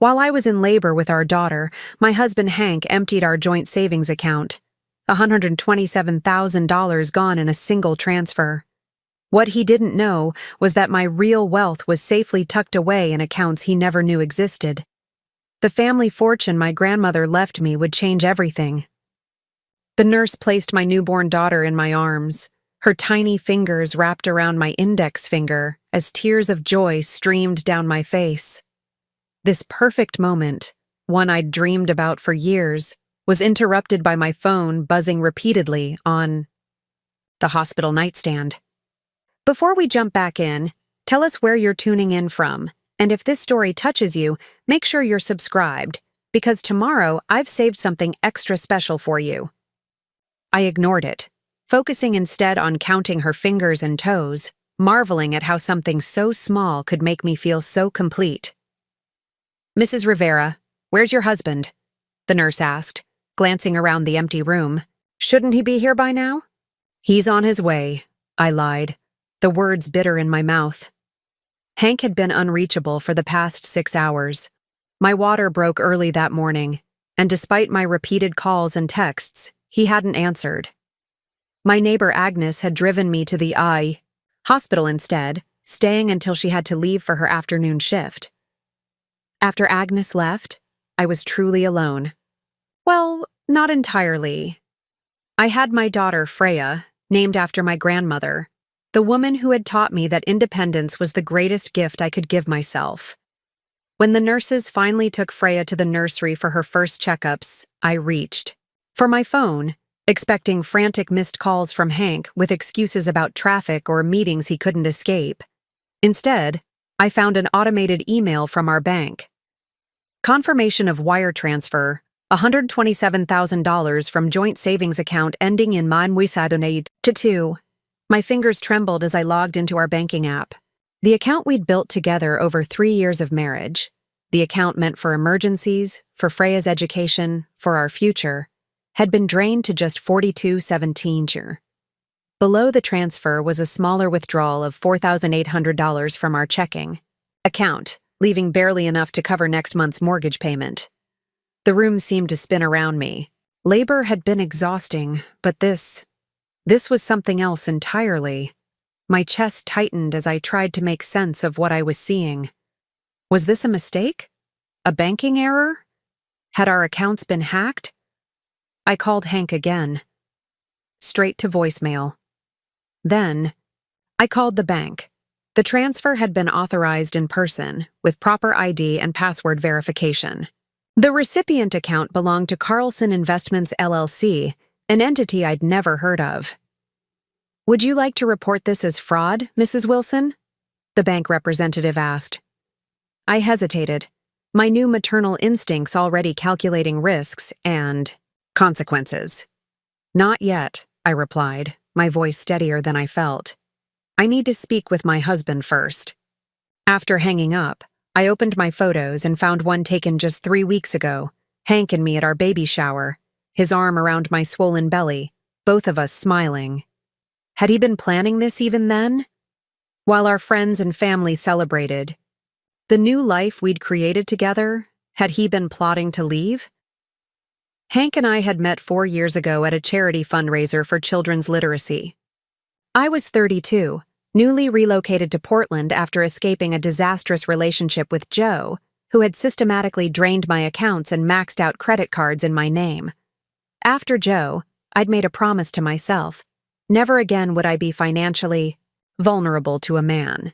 While I was in labor with our daughter, my husband Hank emptied our joint savings account. $127,000 gone in a single transfer. What he didn't know was that my real wealth was safely tucked away in accounts he never knew existed. The family fortune my grandmother left me would change everything. The nurse placed my newborn daughter in my arms, her tiny fingers wrapped around my index finger as tears of joy streamed down my face. This perfect moment, one I'd dreamed about for years, was interrupted by my phone buzzing repeatedly on the hospital nightstand. Before we jump back in, tell us where you're tuning in from, and if this story touches you, make sure you're subscribed, because tomorrow I've saved something extra special for you. I ignored it, focusing instead on counting her fingers and toes, marveling at how something so small could make me feel so complete. "Mrs. Rivera, where's your husband?" the nurse asked, glancing around the empty room. "Shouldn't he be here by now?" "He's on his way," I lied, the words bitter in my mouth. Hank had been unreachable for the past 6 hours. My water broke early that morning, and despite my repeated calls and texts, he hadn't answered. My neighbor Agnes had driven me to the hospital instead, staying until she had to leave for her afternoon shift. After Agnes left, I was truly alone. Well, not entirely. I had my daughter, Freya, named after my grandmother, the woman who had taught me that independence was the greatest gift I could give myself. When the nurses finally took Freya to the nursery for her first checkups, I reached for my phone, expecting frantic missed calls from Hank with excuses about traffic or meetings he couldn't escape. Instead, I found an automated email from our bank. Confirmation of wire transfer, $127,000 from joint savings account ending in Manwisadonade to 2. My fingers trembled as I logged into our banking app. The account we'd built together over 3 years of marriage, the account meant for emergencies, for Freya's education, for our future, had been drained to just $42.17. Below the transfer was a smaller withdrawal of $4,800 from our checking account, leaving barely enough to cover next month's mortgage payment. The room seemed to spin around me. Labor had been exhausting, but this was something else entirely. My chest tightened as I tried to make sense of what I was seeing. Was this a mistake? A banking error? Had our accounts been hacked? I called Hank again. Straight to voicemail. Then, I called the bank. The transfer had been authorized in person, with proper ID and password verification. The recipient account belonged to Carlson Investments LLC, an entity I'd never heard of. "Would you like to report this as fraud, Mrs. Wilson?" the bank representative asked. I hesitated, my new maternal instincts already calculating risks and consequences. "Not yet," I replied, my voice steadier than I felt. "I need to speak with my husband first." After hanging up, I opened my photos and found one taken just 3 weeks ago, Hank and me at our baby shower, his arm around my swollen belly, both of us smiling. Had he been planning this even then? While our friends and family celebrated, the new life we'd created together, had he been plotting to leave? Hank and I had met 4 years ago at a charity fundraiser for children's literacy. I was 32, newly relocated to Portland after escaping a disastrous relationship with Joe, who had systematically drained my accounts and maxed out credit cards in my name. After Joe, I'd made a promise to myself. Never again would I be financially vulnerable to a man.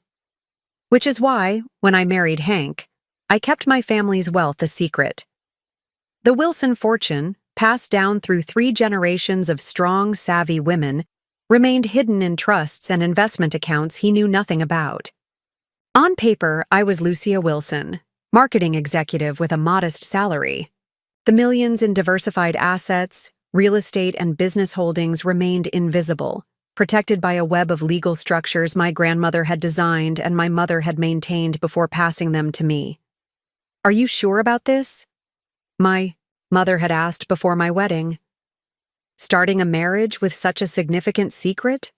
Which is why, when I married Hank, I kept my family's wealth a secret. The Wilson fortune, passed down through 3 generations of strong, savvy women, remained hidden in trusts and investment accounts he knew nothing about. On paper, I was Lucia Wilson, marketing executive with a modest salary. The millions in diversified assets, real estate, and business holdings remained invisible, protected by a web of legal structures my grandmother had designed and my mother had maintained before passing them to me. "Are you sure about this?" my mother had asked before my wedding. Starting a marriage with such a significant secret?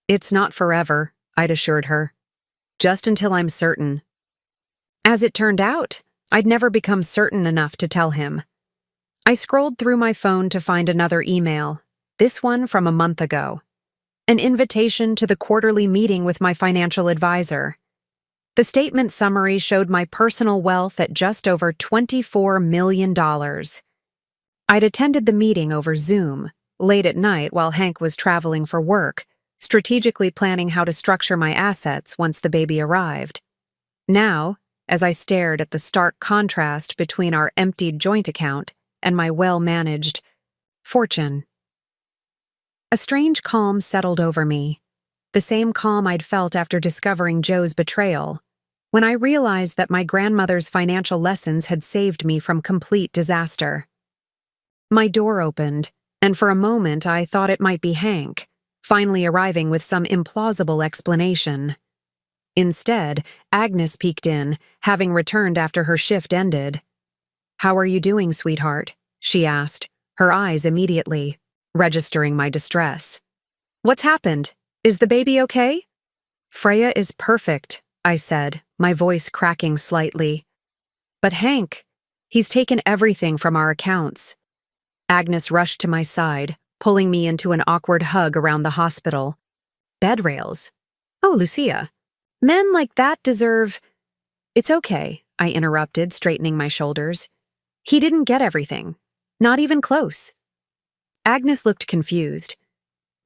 "It's not forever," I'd assured her. "Just until I'm certain." As it turned out, I'd never become certain enough to tell him. I scrolled through my phone to find another email, this one from a month ago. An invitation to the quarterly meeting with my financial advisor. The statement summary showed my personal wealth at just over $24 million. I'd attended the meeting over Zoom, late at night while Hank was traveling for work, strategically planning how to structure my assets once the baby arrived. Now, as I stared at the stark contrast between our emptied joint account and my well-managed fortune, a strange calm settled over me, the same calm I'd felt after discovering Joe's betrayal, when I realized that my grandmother's financial lessons had saved me from complete disaster. My door opened, and for a moment I thought it might be Hank, finally arriving with some implausible explanation. Instead, Agnes peeked in, having returned after her shift ended. "How are you doing, sweetheart?" she asked, her eyes immediately registering my distress. "What's happened? Is the baby okay?" "Freya is perfect," I said, my voice cracking slightly. "But Hank, he's taken everything from our accounts." Agnes rushed to my side, pulling me into an awkward hug around the hospital. "Bed rails? Oh, Lucia. Men like that deserve—" "It's okay," I interrupted, straightening my shoulders. "He didn't get everything. Not even close." Agnes looked confused.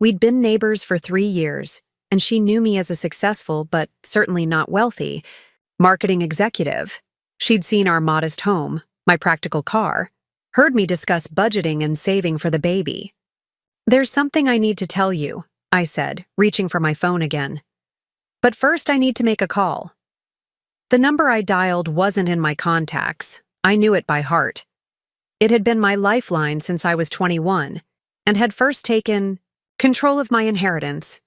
We'd been neighbors for 3 years, and she knew me as a successful, but certainly not wealthy, marketing executive. She'd seen our modest home, my practical car, heard me discuss budgeting and saving for the baby. "There's something I need to tell you," I said, reaching for my phone again. "But first I need to make a call." The number I dialed wasn't in my contacts. I knew it by heart. It had been my lifeline since I was 21, and had first taken control of my inheritance.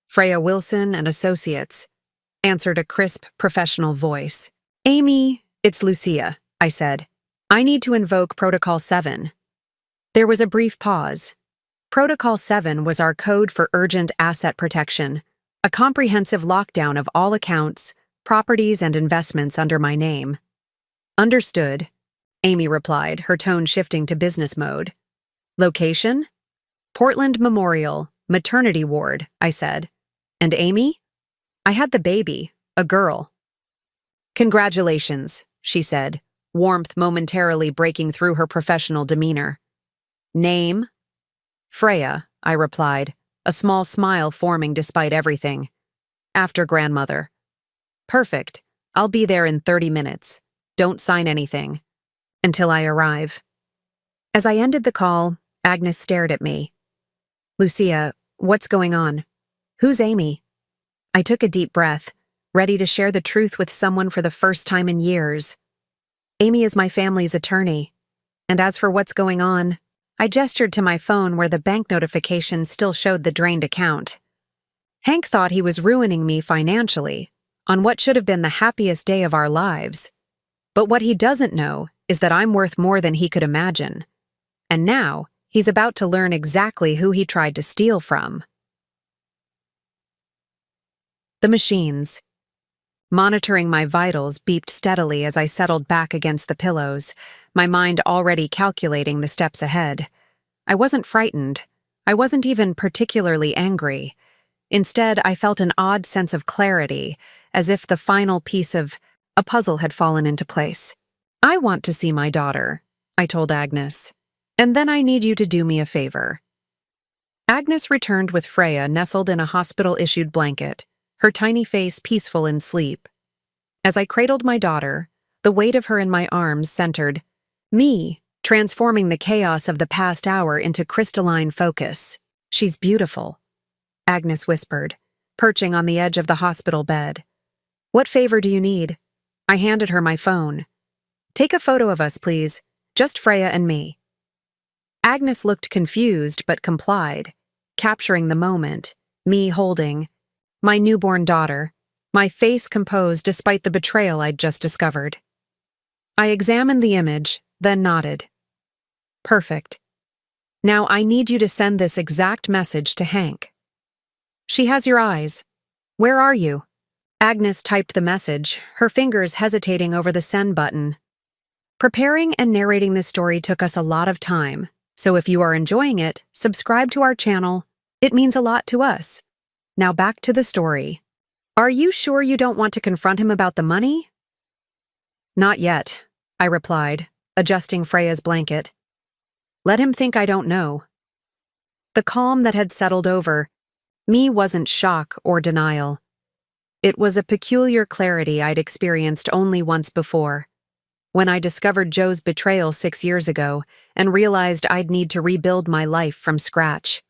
"Freya Wilson and Associates," answered a crisp, professional voice. "Amy, it's Lucia," I said. "I need to invoke Protocol 7. There was a brief pause. Protocol 7 was our code for urgent asset protection, a comprehensive lockdown of all accounts, properties, and investments under my name. "Understood," Amy replied, her tone shifting to business mode. "Location?" "Portland Memorial, maternity ward," I said. "And Amy?" "I had the baby, a girl." "Congratulations," she said, warmth momentarily breaking through her professional demeanor. "Name?" "Freya," I replied, a small smile forming despite everything. "After grandmother." "Perfect. I'll be there in 30 minutes. Don't sign anything. Until I arrive." As I ended the call, Agnes stared at me. "Lucia, what's going on? Who's Amy?" I took a deep breath, ready to share the truth with someone for the first time in years. "Amy is my family's attorney. And as for what's going on," I gestured to my phone where the bank notification still showed the drained account. "Hank thought he was ruining me financially on what should have been the happiest day of our lives. But what he doesn't know is that I'm worth more than he could imagine. And now, he's about to learn exactly who he tried to steal from." The machines. Monitoring my vitals beeped steadily as I settled back against the pillows, my mind already calculating the steps ahead. I wasn't frightened. I wasn't even particularly angry. Instead, I felt an odd sense of clarity, as if the final piece of a puzzle had fallen into place. "I want to see my daughter," I told Agnes. "And then I need you to do me a favor." Agnes returned with Freya nestled in a hospital-issued blanket, her tiny face peaceful in sleep. As I cradled my daughter, the weight of her in my arms centered me, transforming the chaos of the past hour into crystalline focus. "She's beautiful," Agnes whispered, perching on the edge of the hospital bed. "What favor do you need?" I handed her my phone. "Take a photo of us, please. Just Freya and me." Agnes looked confused but complied, capturing the moment, me holding my newborn daughter, my face composed despite the betrayal I'd just discovered. I examined the image, then nodded. "Perfect. Now I need you to send this exact message to Hank." "She has your eyes. Where are you?" Agnes typed the message, her fingers hesitating over the send button, Preparing and narrating this story took us a lot of time, so if you are enjoying it, subscribe to our channel. It means a lot to us. Now back to the story. Are you sure you don't want to confront him about the money? Not yet, I replied, adjusting Freya's blanket. Let him think I don't know. The calm that had settled over me wasn't shock or denial. It was a peculiar clarity I'd experienced only once before, when I discovered Joe's betrayal 6 years ago and realized I'd need to rebuild my life from scratch.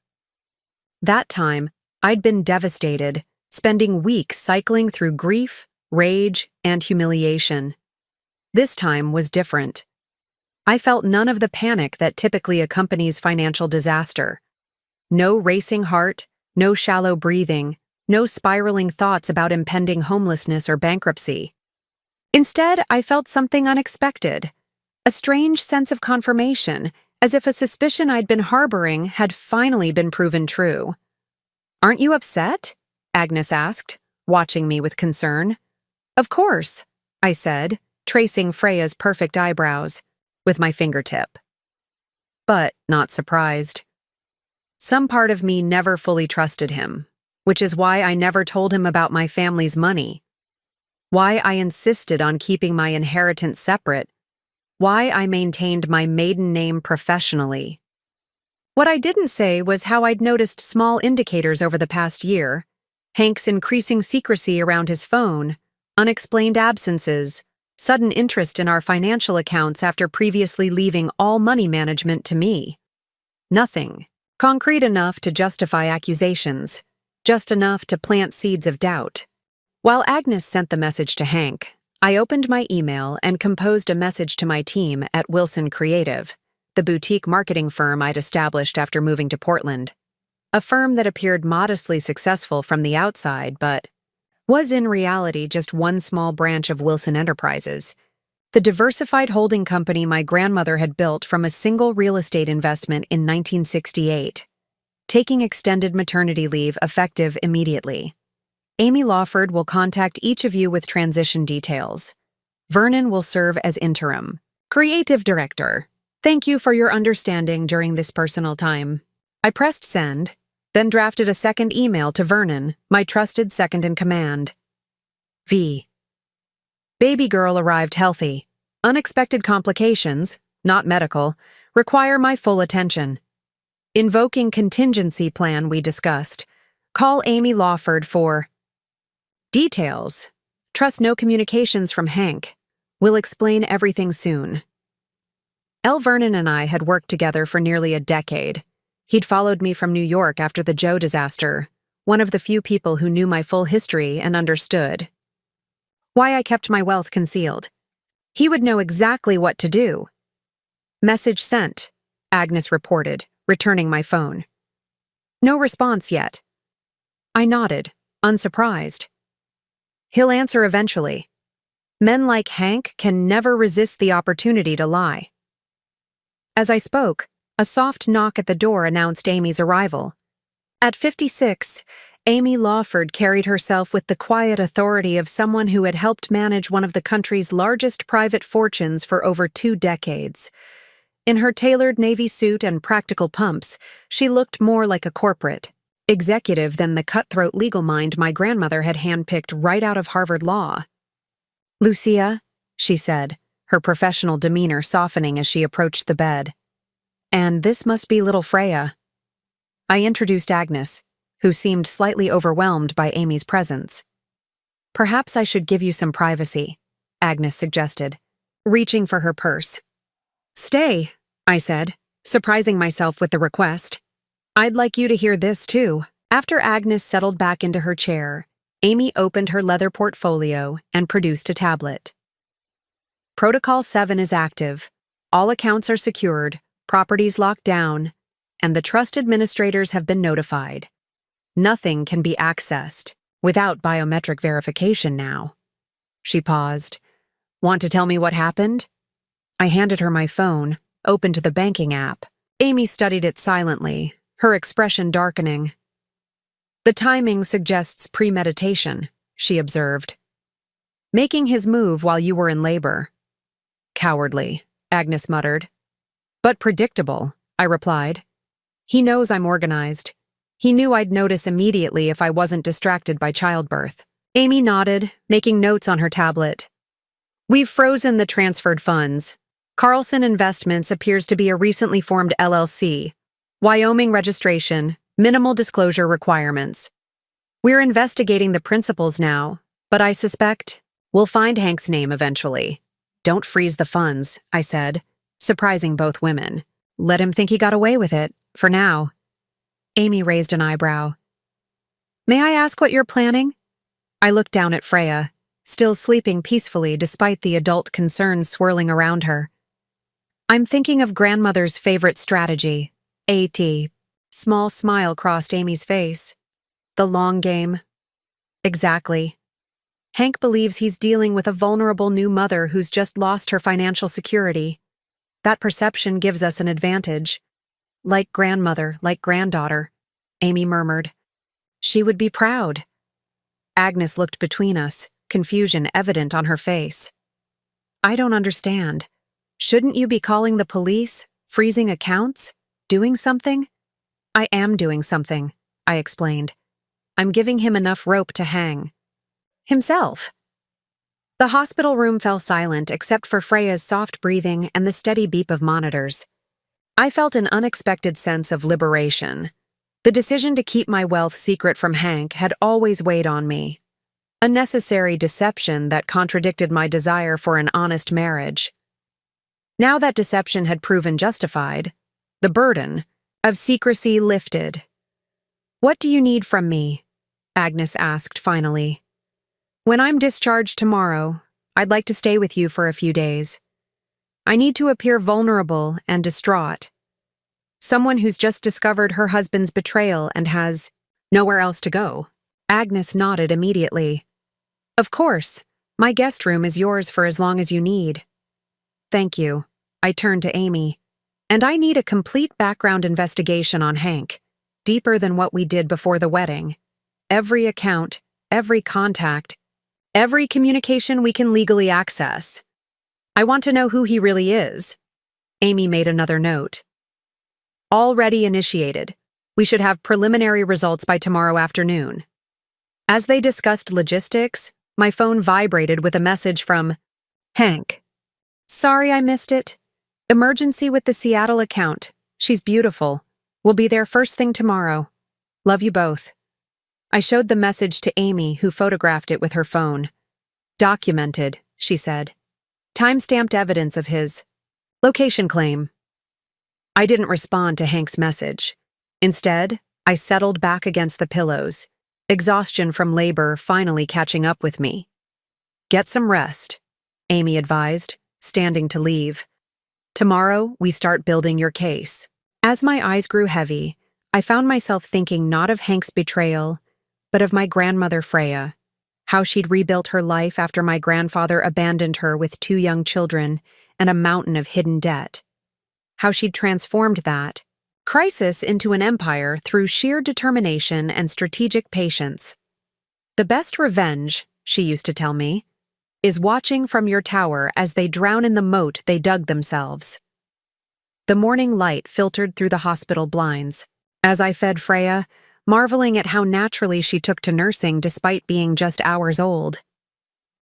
That time, I'd been devastated, spending weeks cycling through grief, rage, and humiliation. This time was different. I felt none of the panic that typically accompanies financial disaster. No racing heart, no shallow breathing, no spiraling thoughts about impending homelessness or bankruptcy. Instead, I felt something unexpected, a strange sense of confirmation, as if a suspicion I'd been harboring had finally been proven true. Aren't you upset? Agnes asked, watching me with concern. Of course, I said, tracing Freya's perfect eyebrows with my fingertip. But not surprised. Some part of me never fully trusted him, which is why I never told him about my family's money, why I insisted on keeping my inheritance separate, why I maintained my maiden name professionally. What I didn't say was how I'd noticed small indicators over the past year: Hank's increasing secrecy around his phone, unexplained absences, sudden interest in our financial accounts after previously leaving all money management to me. Nothing concrete enough to justify accusations, just enough to plant seeds of doubt. While Agnes sent the message to Hank, I opened my email and composed a message to my team at Wilson Creative, the boutique marketing firm I'd established after moving to Portland. A firm that appeared modestly successful from the outside, but was in reality just one small branch of Wilson Enterprises, the diversified holding company my grandmother had built from a single real estate investment in 1968, taking extended maternity leave effective immediately. Amy Lawford will contact each of you with transition details. Vernon will serve as interim. Creative Director, thank you for your understanding during this personal time. I pressed send, then drafted a second email to Vernon, my trusted second-in-command. V. Baby girl arrived healthy. Unexpected complications, not medical, require my full attention. Invoking contingency plan we discussed. Call Amy Lawford for details. Trust no communications from Hank. We'll explain everything soon. L. Vernon and I had worked together for nearly a decade. He'd followed me from New York after the Joe disaster, one of the few people who knew my full history and understood why I kept my wealth concealed. He would know exactly what to do. Message sent, Agnes reported, returning my phone. No response yet. I nodded, unsurprised. He'll answer eventually. Men like Hank can never resist the opportunity to lie. As I spoke, a soft knock at the door announced Amy's arrival. At 56, Amy Lawford carried herself with the quiet authority of someone who had helped manage one of the country's largest private fortunes for over 2 decades. In her tailored navy suit and practical pumps, she looked more like a corporate executive than the cutthroat legal mind my grandmother had handpicked right out of Harvard Law. Lucia, she said, her professional demeanor softening as she approached the bed. And this must be little Freya. I introduced Agnes, who seemed slightly overwhelmed by Amy's presence. Perhaps I should give you some privacy, Agnes suggested, reaching for her purse. Stay, I said, surprising myself with the request. I'd like you to hear this too. After Agnes settled back into her chair, Amy opened her leather portfolio and produced a tablet. Protocol 7 is active. All accounts are secured, properties locked down, and the trust administrators have been notified. Nothing can be accessed without biometric verification now. She paused. Want to tell me what happened? I handed her my phone, open to the banking app. Amy studied it silently, her expression darkening. The timing suggests premeditation, she observed. Making his move while you were in labor. Cowardly, Agnes muttered. But predictable, I replied. He knows I'm organized. He knew I'd notice immediately if I wasn't distracted by childbirth. Amy nodded, making notes on her tablet. We've frozen the transferred funds. Carlson Investments appears to be a recently formed LLC. Wyoming registration, minimal disclosure requirements. We're investigating the principals now, but I suspect we'll find Hank's name eventually. Don't freeze the funds, I said, surprising both women. Let him think he got away with it, for now. Amy raised an eyebrow. May I ask what you're planning? I looked down at Freya, still sleeping peacefully despite the adult concerns swirling around her. I'm thinking of grandmother's favorite strategy, AT. Small smile crossed Amy's face. The long game. Exactly. Hank believes he's dealing with a vulnerable new mother who's just lost her financial security. That perception gives us an advantage. Like grandmother, like granddaughter, Amy murmured. She would be proud. Agnes looked between us, confusion evident on her face. I don't understand. Shouldn't you be calling the police, freezing accounts, doing something? I am doing something, I explained. I'm giving him enough rope to hang. Himself. The hospital room fell silent except for Freya's soft breathing and the steady beep of monitors. I felt an unexpected sense of liberation. The decision to keep my wealth secret from Hank had always weighed on me. A necessary deception that contradicted my desire for an honest marriage. Now that deception had proven justified, the burden of secrecy lifted. What do you need from me? Agnes asked finally. When I'm discharged tomorrow, I'd like to stay with you for a few days. I need to appear vulnerable and distraught. Someone who's just discovered her husband's betrayal and has nowhere else to go. Agnes nodded immediately. Of course, my guest room is yours for as long as you need. Thank you. I turned to Amy. And I need a complete background investigation on Hank, deeper than what we did before the wedding. Every account, every contact, every communication we can legally access. I want to know who he really is. Amy made another note. Already initiated. We should have preliminary results by tomorrow afternoon. As they discussed logistics, my phone vibrated with a message from Hank. Sorry I missed it. Emergency with the Seattle account. She's beautiful. We'll be there first thing tomorrow. Love you both. I showed the message to Amy, who photographed it with her phone. Documented, she said. Time-stamped evidence of his location claim. I didn't respond to Hank's message. Instead, I settled back against the pillows, exhaustion from labor finally catching up with me. Get some rest, Amy advised, standing to leave. Tomorrow, we start building your case. As my eyes grew heavy, I found myself thinking not of Hank's betrayal, but of my grandmother Freya, how she'd rebuilt her life after my grandfather abandoned her with 2 young children and a mountain of hidden debt. How she'd transformed that crisis into an empire through sheer determination and strategic patience. The best revenge, she used to tell me, is watching from your tower as they drown in the moat they dug themselves. The morning light filtered through the hospital blinds. As I fed Freya, marveling at how naturally she took to nursing despite being just hours old.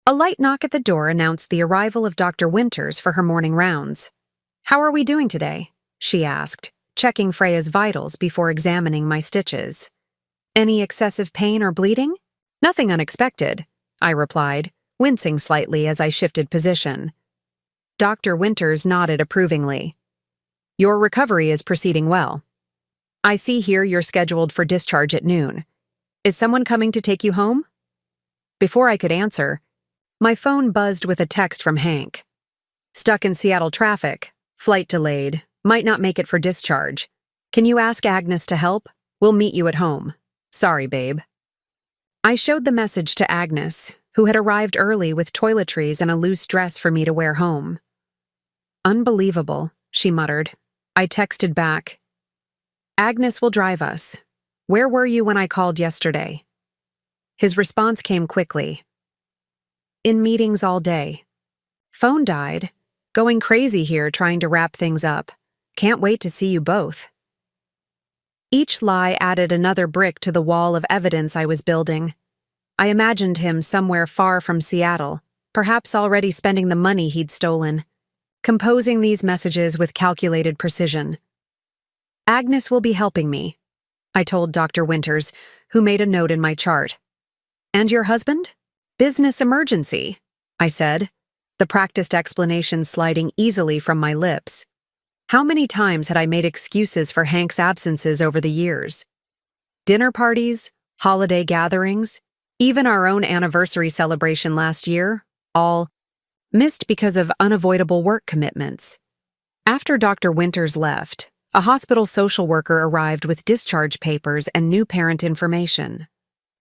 A light knock at the door announced the arrival of Dr. Winters for her morning rounds. How are we doing today? She asked, checking Freya's vitals before examining my stitches. Any excessive pain or bleeding? Nothing unexpected, I replied, wincing slightly as I shifted position. Dr. Winters nodded approvingly. Your recovery is proceeding well. I see here you're scheduled for discharge at noon. Is someone coming to take you home? Before I could answer, my phone buzzed with a text from Hank. Stuck in Seattle traffic, flight delayed, might not make it for discharge. Can you ask Agnes to help? We'll meet you at home. Sorry, babe. I showed the message to Agnes, who had arrived early with toiletries and a loose dress for me to wear home. Unbelievable, she muttered. I texted back. Agnes will drive us. Where were you when I called yesterday? His response came quickly. In meetings all day. Phone died. Going crazy here trying to wrap things up. Can't wait to see you both. Each lie added another brick to the wall of evidence I was building. I imagined him somewhere far from Seattle, perhaps already spending the money he'd stolen, composing these messages with calculated precision. Agnes will be helping me, I told Dr. Winters, who made a note in my chart. And your husband? Business emergency, I said, the practiced explanation sliding easily from my lips. How many times had I made excuses for Hank's absences over the years? Dinner parties, holiday gatherings, even our own anniversary celebration last year, all missed because of unavoidable work commitments. After Dr. Winters left, a hospital social worker arrived with discharge papers and new parent information.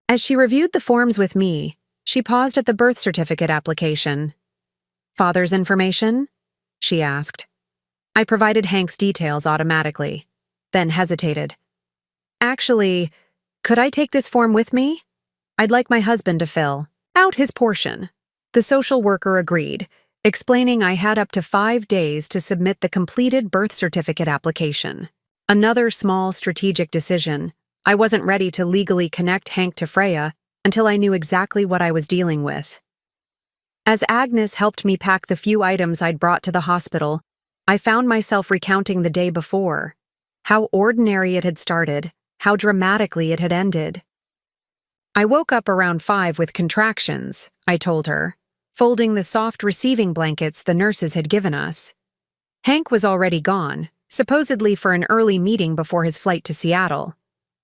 As she reviewed the forms with me, she paused at the birth certificate application. "Father's information?" she asked. I provided Hank's details automatically, then hesitated. "Actually, could I take this form with me? I'd like my husband to fill out his portion." The social worker agreed, explaining I had up to 5 days to submit the completed birth certificate application. Another small strategic decision. I wasn't ready to legally connect Hank to Freya until I knew exactly what I was dealing with. As Agnes helped me pack the few items I'd brought to the hospital, I found myself recounting the day before, how ordinary it had started, how dramatically it had ended. I woke up around 5 with contractions, I told her, folding the soft receiving blankets the nurses had given us. Hank was already gone, supposedly for an early meeting before his flight to Seattle.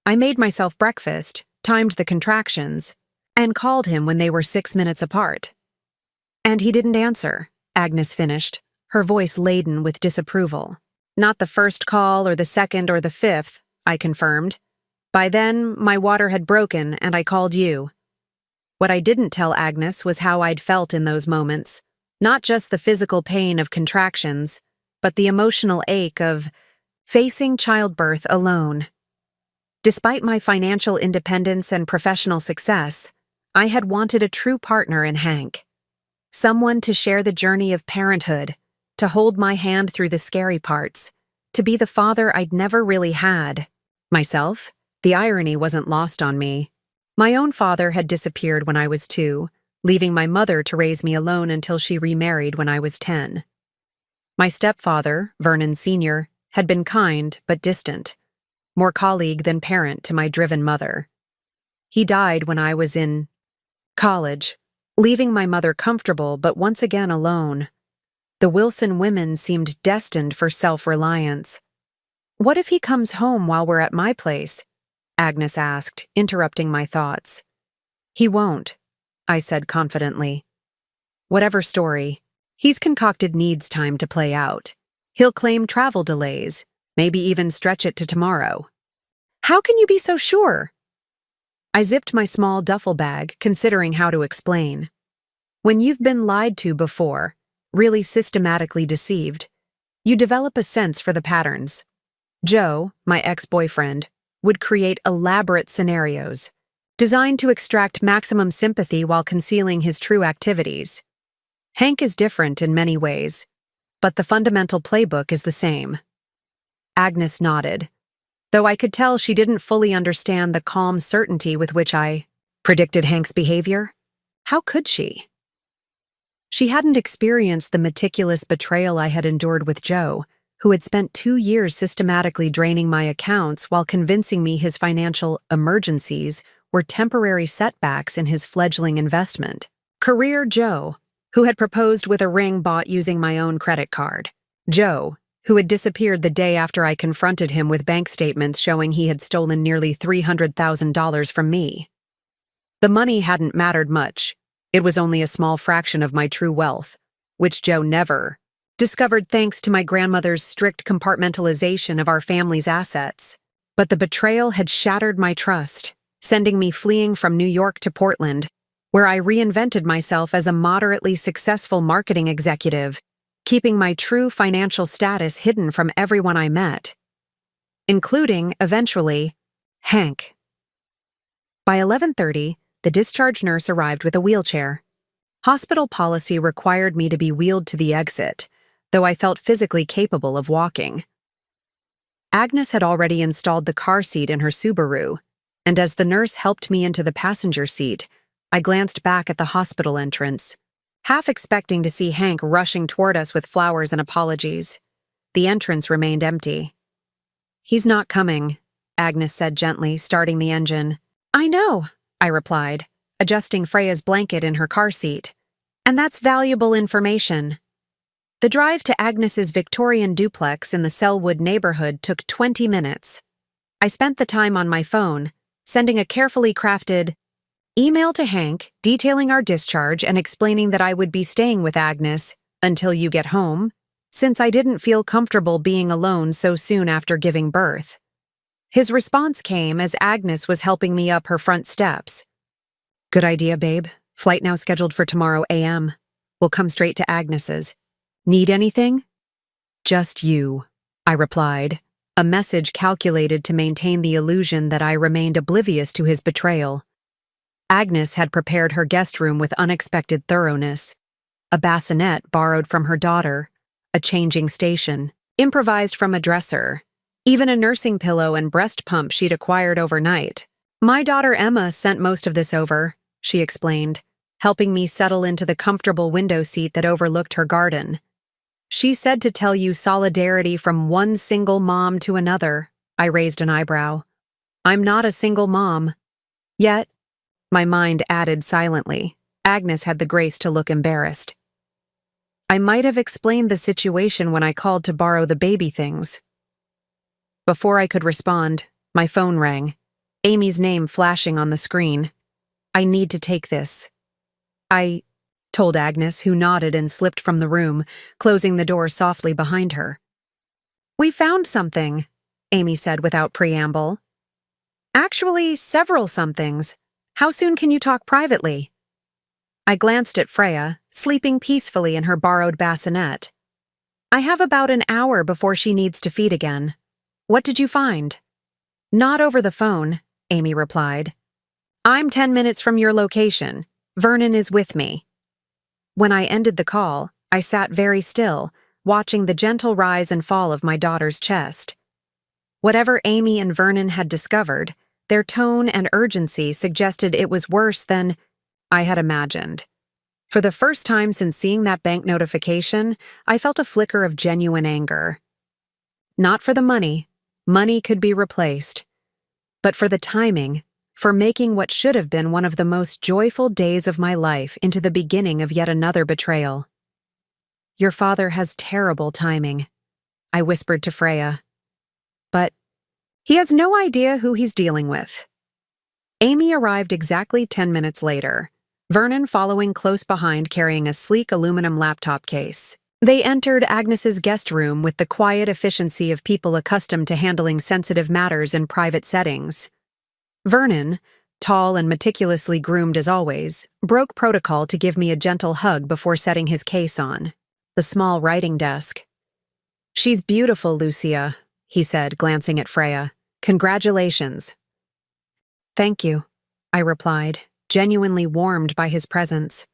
I made myself breakfast, timed the contractions, and called him when they were 6 minutes apart. And he didn't answer, Agnes finished, her voice laden with disapproval. "Not the first call or the second or the fifth," I confirmed. "By then, my water had broken and I called you." What I didn't tell Agnes was how I'd felt in those moments, not just the physical pain of contractions, but the emotional ache of facing childbirth alone. Despite my financial independence and professional success, I had wanted a true partner in Hank. Someone to share the journey of parenthood, to hold my hand through the scary parts, to be the father I'd never really had. Myself, the irony wasn't lost on me. My own father had disappeared when I was 2, leaving my mother to raise me alone until she remarried when I was 10. My stepfather, Vernon Sr., had been kind but distant, more colleague than parent to my driven mother. He died when I was in college, leaving my mother comfortable but once again alone. The Wilson women seemed destined for self-reliance. "What if he comes home while we're at my place?" Agnes asked, interrupting my thoughts. "He won't," I said confidently. "Whatever story, he's concocted needs time to play out. He'll claim travel delays, maybe even stretch it to tomorrow." "How can you be so sure?" I zipped my small duffel bag, considering how to explain. When you've been lied to before, really systematically deceived, you develop a sense for the patterns. Joe, my ex-boyfriend, would create elaborate scenarios, designed to extract maximum sympathy while concealing his true activities. Hank is different in many ways, but the fundamental playbook is the same. Agnes nodded, though I could tell she didn't fully understand the calm certainty with which I predicted Hank's behavior. How could she? She hadn't experienced the meticulous betrayal I had endured with Joe, who had spent 2 years systematically draining my accounts while convincing me his financial emergencies were temporary setbacks in his fledgling investment. Career Joe, who had proposed with a ring bought using my own credit card. Joe, who had disappeared the day after I confronted him with bank statements showing he had stolen nearly $300,000 from me. The money hadn't mattered much. It was only a small fraction of my true wealth, which Joe never discovered thanks to my grandmother's strict compartmentalization of our family's assets. But the betrayal had shattered my trust, sending me fleeing from New York to Portland, where I reinvented myself as a moderately successful marketing executive, keeping my true financial status hidden from everyone I met, including, eventually, Hank. By 11:30, the discharge nurse arrived with a wheelchair. Hospital policy required me to be wheeled to the exit, though I felt physically capable of walking. Agnes had already installed the car seat in her Subaru, and as the nurse helped me into the passenger seat, I glanced back at the hospital entrance, half expecting to see Hank rushing toward us with flowers and apologies. The entrance remained empty. "He's not coming," Agnes said gently, starting the engine. "I know," I replied, adjusting Freya's blanket in her car seat. "And that's valuable information." The drive to Agnes's Victorian duplex in the Selwood neighborhood took 20 minutes. I spent the time on my phone, sending a carefully crafted email to Hank detailing our discharge and explaining that I would be staying with Agnes until you get home, since I didn't feel comfortable being alone so soon after giving birth. His response came as Agnes was helping me up her front steps. "Good idea, babe. Flight now scheduled for tomorrow a.m. We'll come straight to Agnes's. Need anything?" "Just you," I replied, a message calculated to maintain the illusion that I remained oblivious to his betrayal. Agnes had prepared her guest room with unexpected thoroughness. A bassinet borrowed from her daughter, a changing station, improvised from a dresser, even a nursing pillow and breast pump she'd acquired overnight. "My daughter Emma sent most of this over," she explained, helping me settle into the comfortable window seat that overlooked her garden. "She said to tell you solidarity from one single mom to another." I raised an eyebrow. "I'm not a single mom." Yet, my mind added silently. Agnes had the grace to look embarrassed. I might have explained the situation when I called to borrow the baby things. Before I could respond, my phone rang, Amy's name flashing on the screen. "I need to take this." I told Agnes, who nodded and slipped from the room, closing the door softly behind her. "We found something," Amy said without preamble. "Actually, several somethings. How soon can you talk privately?" I glanced at Freya, sleeping peacefully in her borrowed bassinet. "I have about an hour before she needs to feed again. What did you find?" "Not over the phone," Amy replied. "I'm 10 minutes from your location. Vernon is with me." When I ended the call, I sat very still, watching the gentle rise and fall of my daughter's chest. Whatever Amy and Vernon had discovered, their tone and urgency suggested it was worse than I had imagined. For the first time since seeing that bank notification, I felt a flicker of genuine anger. Not for the money. Money could be replaced. But for the timing, for making what should have been one of the most joyful days of my life into the beginning of yet another betrayal. "Your father has terrible timing," I whispered to Freya. "But he has no idea who he's dealing with." Amy arrived exactly 10 minutes later, Vernon following close behind carrying a sleek aluminum laptop case. They entered Agnes's guest room with the quiet efficiency of people accustomed to handling sensitive matters in private settings. Vernon, tall and meticulously groomed as always, broke protocol to give me a gentle hug before setting his case on the small writing desk. "She's beautiful, Lucia," he said, glancing at Freya. "Congratulations." "Thank you," I replied, genuinely warmed by his presence.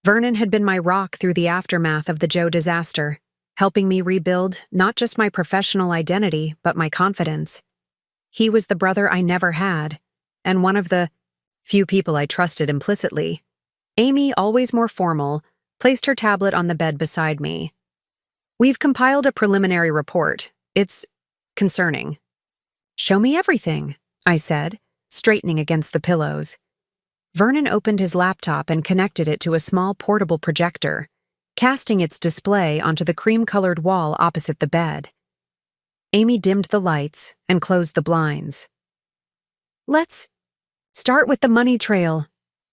Vernon had been my rock through the aftermath of the Joe disaster, helping me rebuild not just my professional identity, but my confidence. He was the brother I never had, and one of the few people I trusted implicitly. Amy, always more formal, placed her tablet on the bed beside me. "We've compiled a preliminary report. It's concerning." "Show me everything," I said, straightening against the pillows. Vernon opened his laptop and connected it to a small portable projector, casting its display onto the cream-colored wall opposite the bed. Amy dimmed the lights and closed the blinds. "Let's start with the money trail,"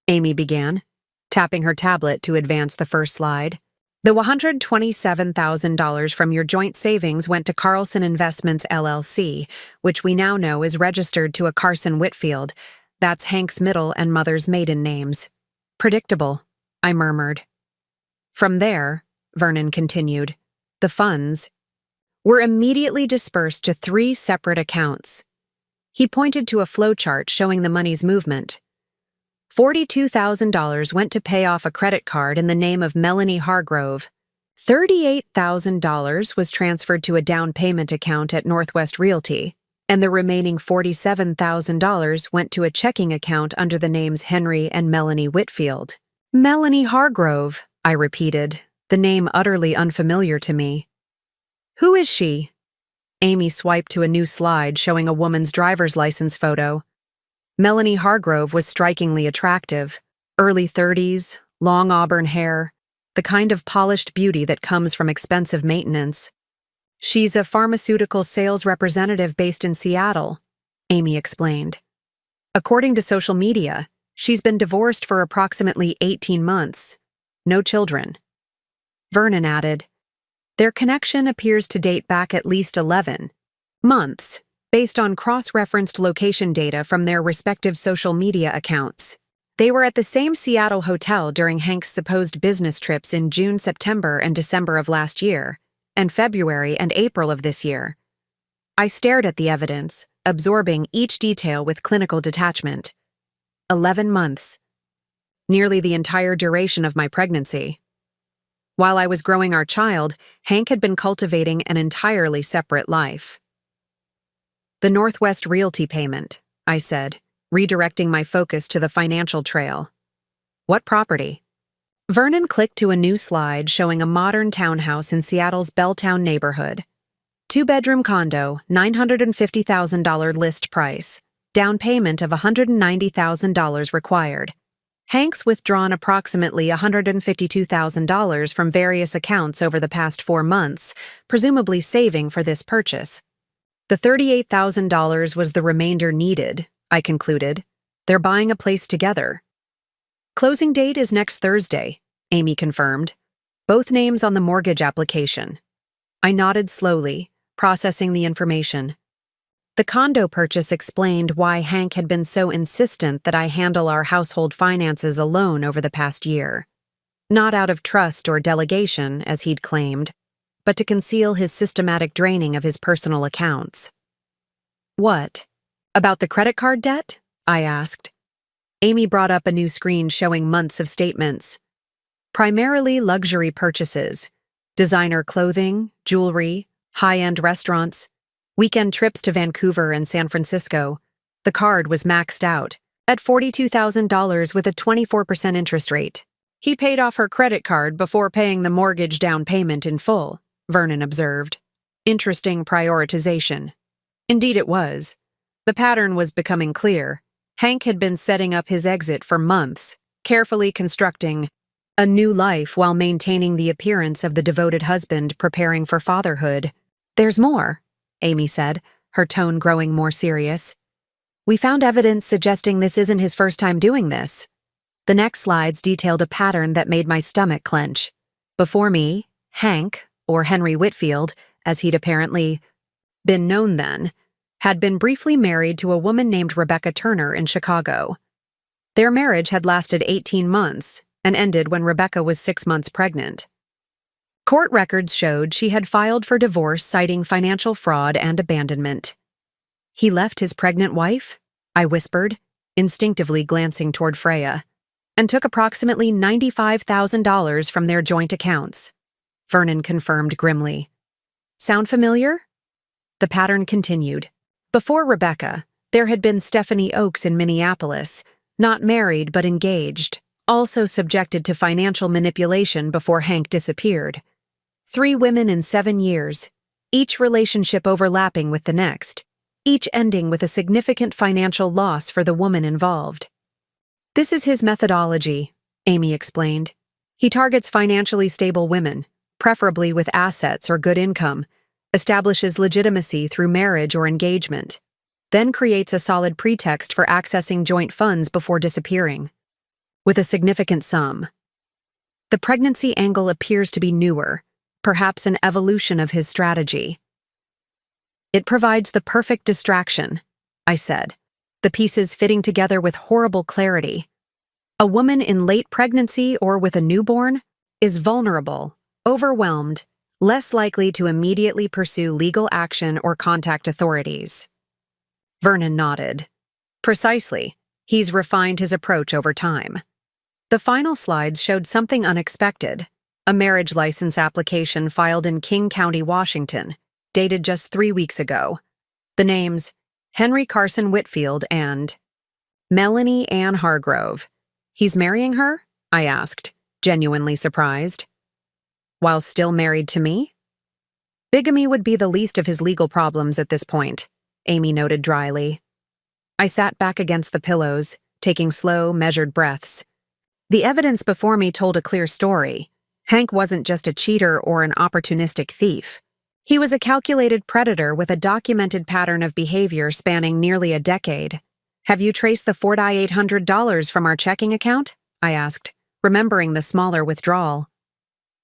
Amy began, tapping her tablet to advance the first slide. "The $127,000 from your joint savings went to Carlson Investments, LLC, which we now know is registered to a Carson Whitfield. That's Hank's middle and mother's maiden names." "Predictable," I murmured. "From there," Vernon continued, "the funds were immediately dispersed to 3 separate accounts." He pointed to a flowchart showing the money's movement. $42,000 went to pay off a credit card in the name of Melanie Hargrove. $38,000 was transferred to a down payment account at Northwest Realty, and the remaining $47,000 went to a checking account under the names Henry and Melanie Whitfield. Melanie Hargrove, I repeated, the name utterly unfamiliar to me. Who is she? Amy swiped to a new slide showing a woman's driver's license photo. Melanie Hargrove was strikingly attractive, early 30s, long auburn hair, the kind of polished beauty that comes from expensive maintenance. She's a pharmaceutical sales representative based in Seattle, Amy explained. According to social media, she's been divorced for approximately 18 months. No children. Vernon added, their connection appears to date back at least 11 months, based on cross-referenced location data from their respective social media accounts. They were at the same Seattle hotel during Hank's supposed business trips in June, September, and December of last year, and February and April of this year. I stared at the evidence, absorbing each detail with clinical detachment. 11 months. Nearly the entire duration of my pregnancy. While I was growing our child, Hank had been cultivating an entirely separate life. The Northwest Realty payment, I said, redirecting my focus to the financial trail. What property? Vernon clicked to a new slide showing a modern townhouse in Seattle's Belltown neighborhood. Two-bedroom condo, $950,000 list price. Down payment of $190,000 required. Hank's withdrawn approximately $152,000 from various accounts over the past 4 months, presumably saving for this purchase. The $38,000 was the remainder needed, I concluded. They're buying a place together. Closing date is next Thursday, Amy confirmed. Both names on the mortgage application. I nodded slowly, processing the information. The condo purchase explained why Hank had been so insistent that I handle our household finances alone over the past year. Not out of trust or delegation, as he'd claimed, but to conceal his systematic draining of his personal accounts. What? About the credit card debt? I asked. Amy brought up a new screen showing months of statements. Primarily luxury purchases. Designer clothing, jewelry, high-end restaurants. Weekend trips to Vancouver and San Francisco. The card was maxed out, at $42,000 with a 24% interest rate. He paid off her credit card before paying the mortgage down payment in full, Vernon observed. Interesting prioritization. Indeed it was. The pattern was becoming clear. Hank had been setting up his exit for months, carefully constructing a new life while maintaining the appearance of the devoted husband preparing for fatherhood. There's more, Amy said, her tone growing more serious. We found evidence suggesting this isn't his first time doing this. The next slides detailed a pattern that made my stomach clench. Before me, Hank, or Henry Whitfield, as he'd apparently been known then, had been briefly married to a woman named Rebecca Turner in Chicago. Their marriage had lasted 18 months and ended when Rebecca was 6 months pregnant. Court records showed she had filed for divorce citing financial fraud and abandonment. He left his pregnant wife? I whispered, instinctively glancing toward Freya, and took approximately $95,000 from their joint accounts. Vernon confirmed grimly. Sound familiar? The pattern continued. Before Rebecca, there had been Stephanie Oakes in Minneapolis, not married but engaged, also subjected to financial manipulation before Hank disappeared. 3 women in 7 years, each relationship overlapping with the next, each ending with a significant financial loss for the woman involved. This is his methodology, Amy explained. He targets financially stable women, preferably with assets or good income, establishes legitimacy through marriage or engagement, then creates a solid pretext for accessing joint funds before disappearing, with a significant sum. The pregnancy angle appears to be newer, perhaps an evolution of his strategy. It provides the perfect distraction, I said, the pieces fitting together with horrible clarity. A woman in late pregnancy or with a newborn is vulnerable, overwhelmed, less likely to immediately pursue legal action or contact authorities. Vernon nodded. Precisely. He's refined his approach over time. The final slides showed something unexpected. A marriage license application filed in King County, Washington, dated just 3 weeks ago. The names Henry Carson Whitfield and Melanie Ann Hargrove. He's marrying her? I asked, genuinely surprised. While still married to me? Bigamy would be the least of his legal problems at this point, Amy noted dryly. I sat back against the pillows, taking slow, measured breaths. The evidence before me told a clear story. Hank wasn't just a cheater or an opportunistic thief. He was a calculated predator with a documented pattern of behavior spanning nearly a decade. Have you traced the $4,800 from our checking account? I asked, remembering the smaller withdrawal.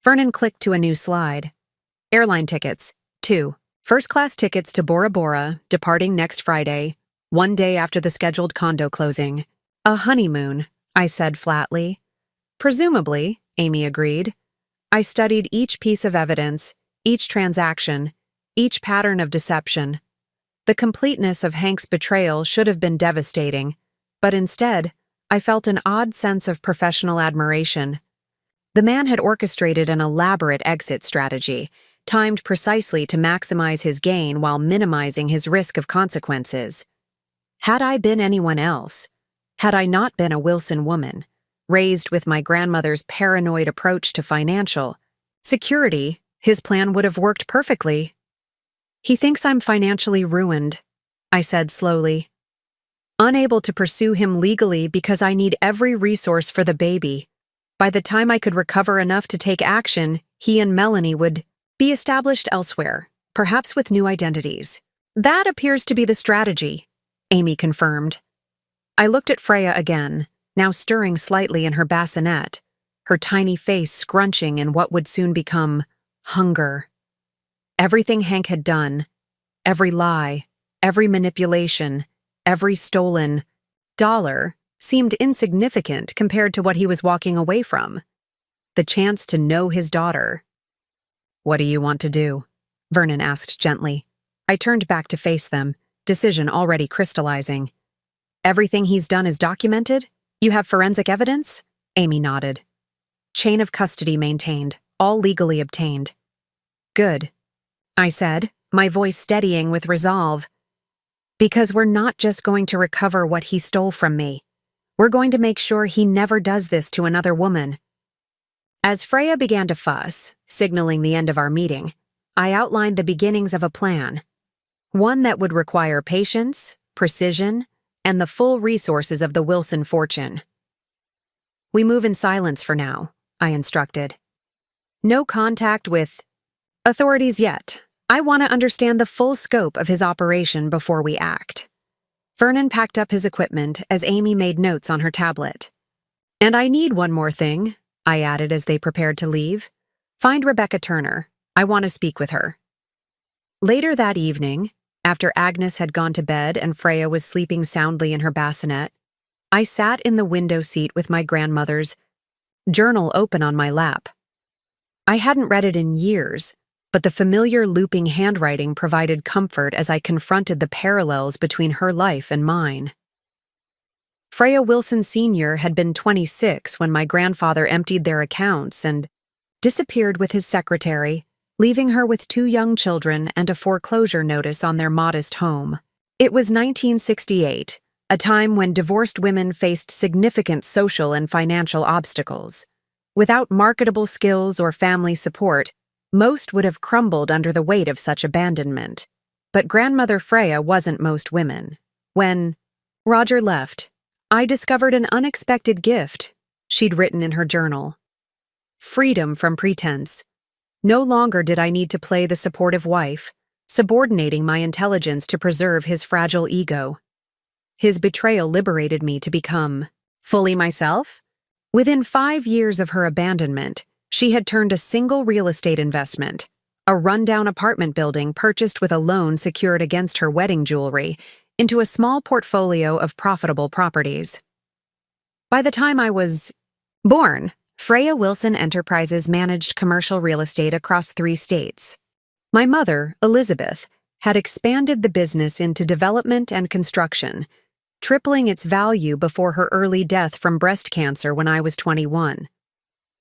Vernon clicked to a new slide. Airline tickets, 2. First-class tickets to Bora Bora, departing next Friday, 1 day after the scheduled condo closing. A honeymoon, I said flatly. Presumably, Amy agreed. I studied each piece of evidence, each transaction, each pattern of deception. The completeness of Hank's betrayal should have been devastating, but instead, I felt an odd sense of professional admiration. The man had orchestrated an elaborate exit strategy, timed precisely to maximize his gain while minimizing his risk of consequences. Had I been anyone else, had I not been a Wilson woman, raised with my grandmother's paranoid approach to financial security, his plan would have worked perfectly. He thinks I'm financially ruined, I said slowly. Unable to pursue him legally because I need every resource for the baby. By the time I could recover enough to take action, he and Melanie would be established elsewhere, perhaps with new identities. That appears to be the strategy, Amy confirmed. I looked at Freya again, now stirring slightly in her bassinet, her tiny face scrunching in what would soon become hunger. Everything Hank had done, every lie, every manipulation, every stolen dollar seemed insignificant compared to what he was walking away from. The chance to know his daughter. What do you want to do? Vernon asked gently. I turned back to face them, decision already crystallizing. Everything he's done is documented? You have forensic evidence? Amy nodded. Chain of custody maintained, all legally obtained. Good, I said, my voice steadying with resolve. Because we're not just going to recover what he stole from me. We're going to make sure he never does this to another woman. As Freya began to fuss, signaling the end of our meeting, I outlined the beginnings of a plan. One that would require patience, precision, and the full resources of the Wilson fortune. We move in silence for now, I instructed. No contact with authorities yet. I want to understand the full scope of his operation before we act. Vernon packed up his equipment as Amy made notes on her tablet. And I need one more thing, I added as they prepared to leave. Find Rebecca Turner. I want to speak with her. Later that evening, after Agnes had gone to bed and Freya was sleeping soundly in her bassinet, I sat in the window seat with my grandmother's journal open on my lap. I hadn't read it in years, but the familiar looping handwriting provided comfort as I confronted the parallels between her life and mine. Freya Wilson Sr. had been 26 when my grandfather emptied their accounts and disappeared with his secretary, leaving her with 2 young children and a foreclosure notice on their modest home. It was 1968, a time when divorced women faced significant social and financial obstacles. Without marketable skills or family support, most would have crumbled under the weight of such abandonment. But grandmother Freya wasn't most women. When Roger left, I discovered an unexpected gift she'd written in her journal. Freedom from pretense. No longer did I need to play the supportive wife, subordinating my intelligence to preserve his fragile ego. His betrayal liberated me to become fully myself. Within 5 years of her abandonment, she had turned a single real estate investment, a rundown apartment building purchased with a loan secured against her wedding jewelry, into a small portfolio of profitable properties. By the time I was born, Freya Wilson Enterprises managed commercial real estate across 3 states. My mother, Elizabeth, had expanded the business into development and construction, tripling its value before her early death from breast cancer when I was 21.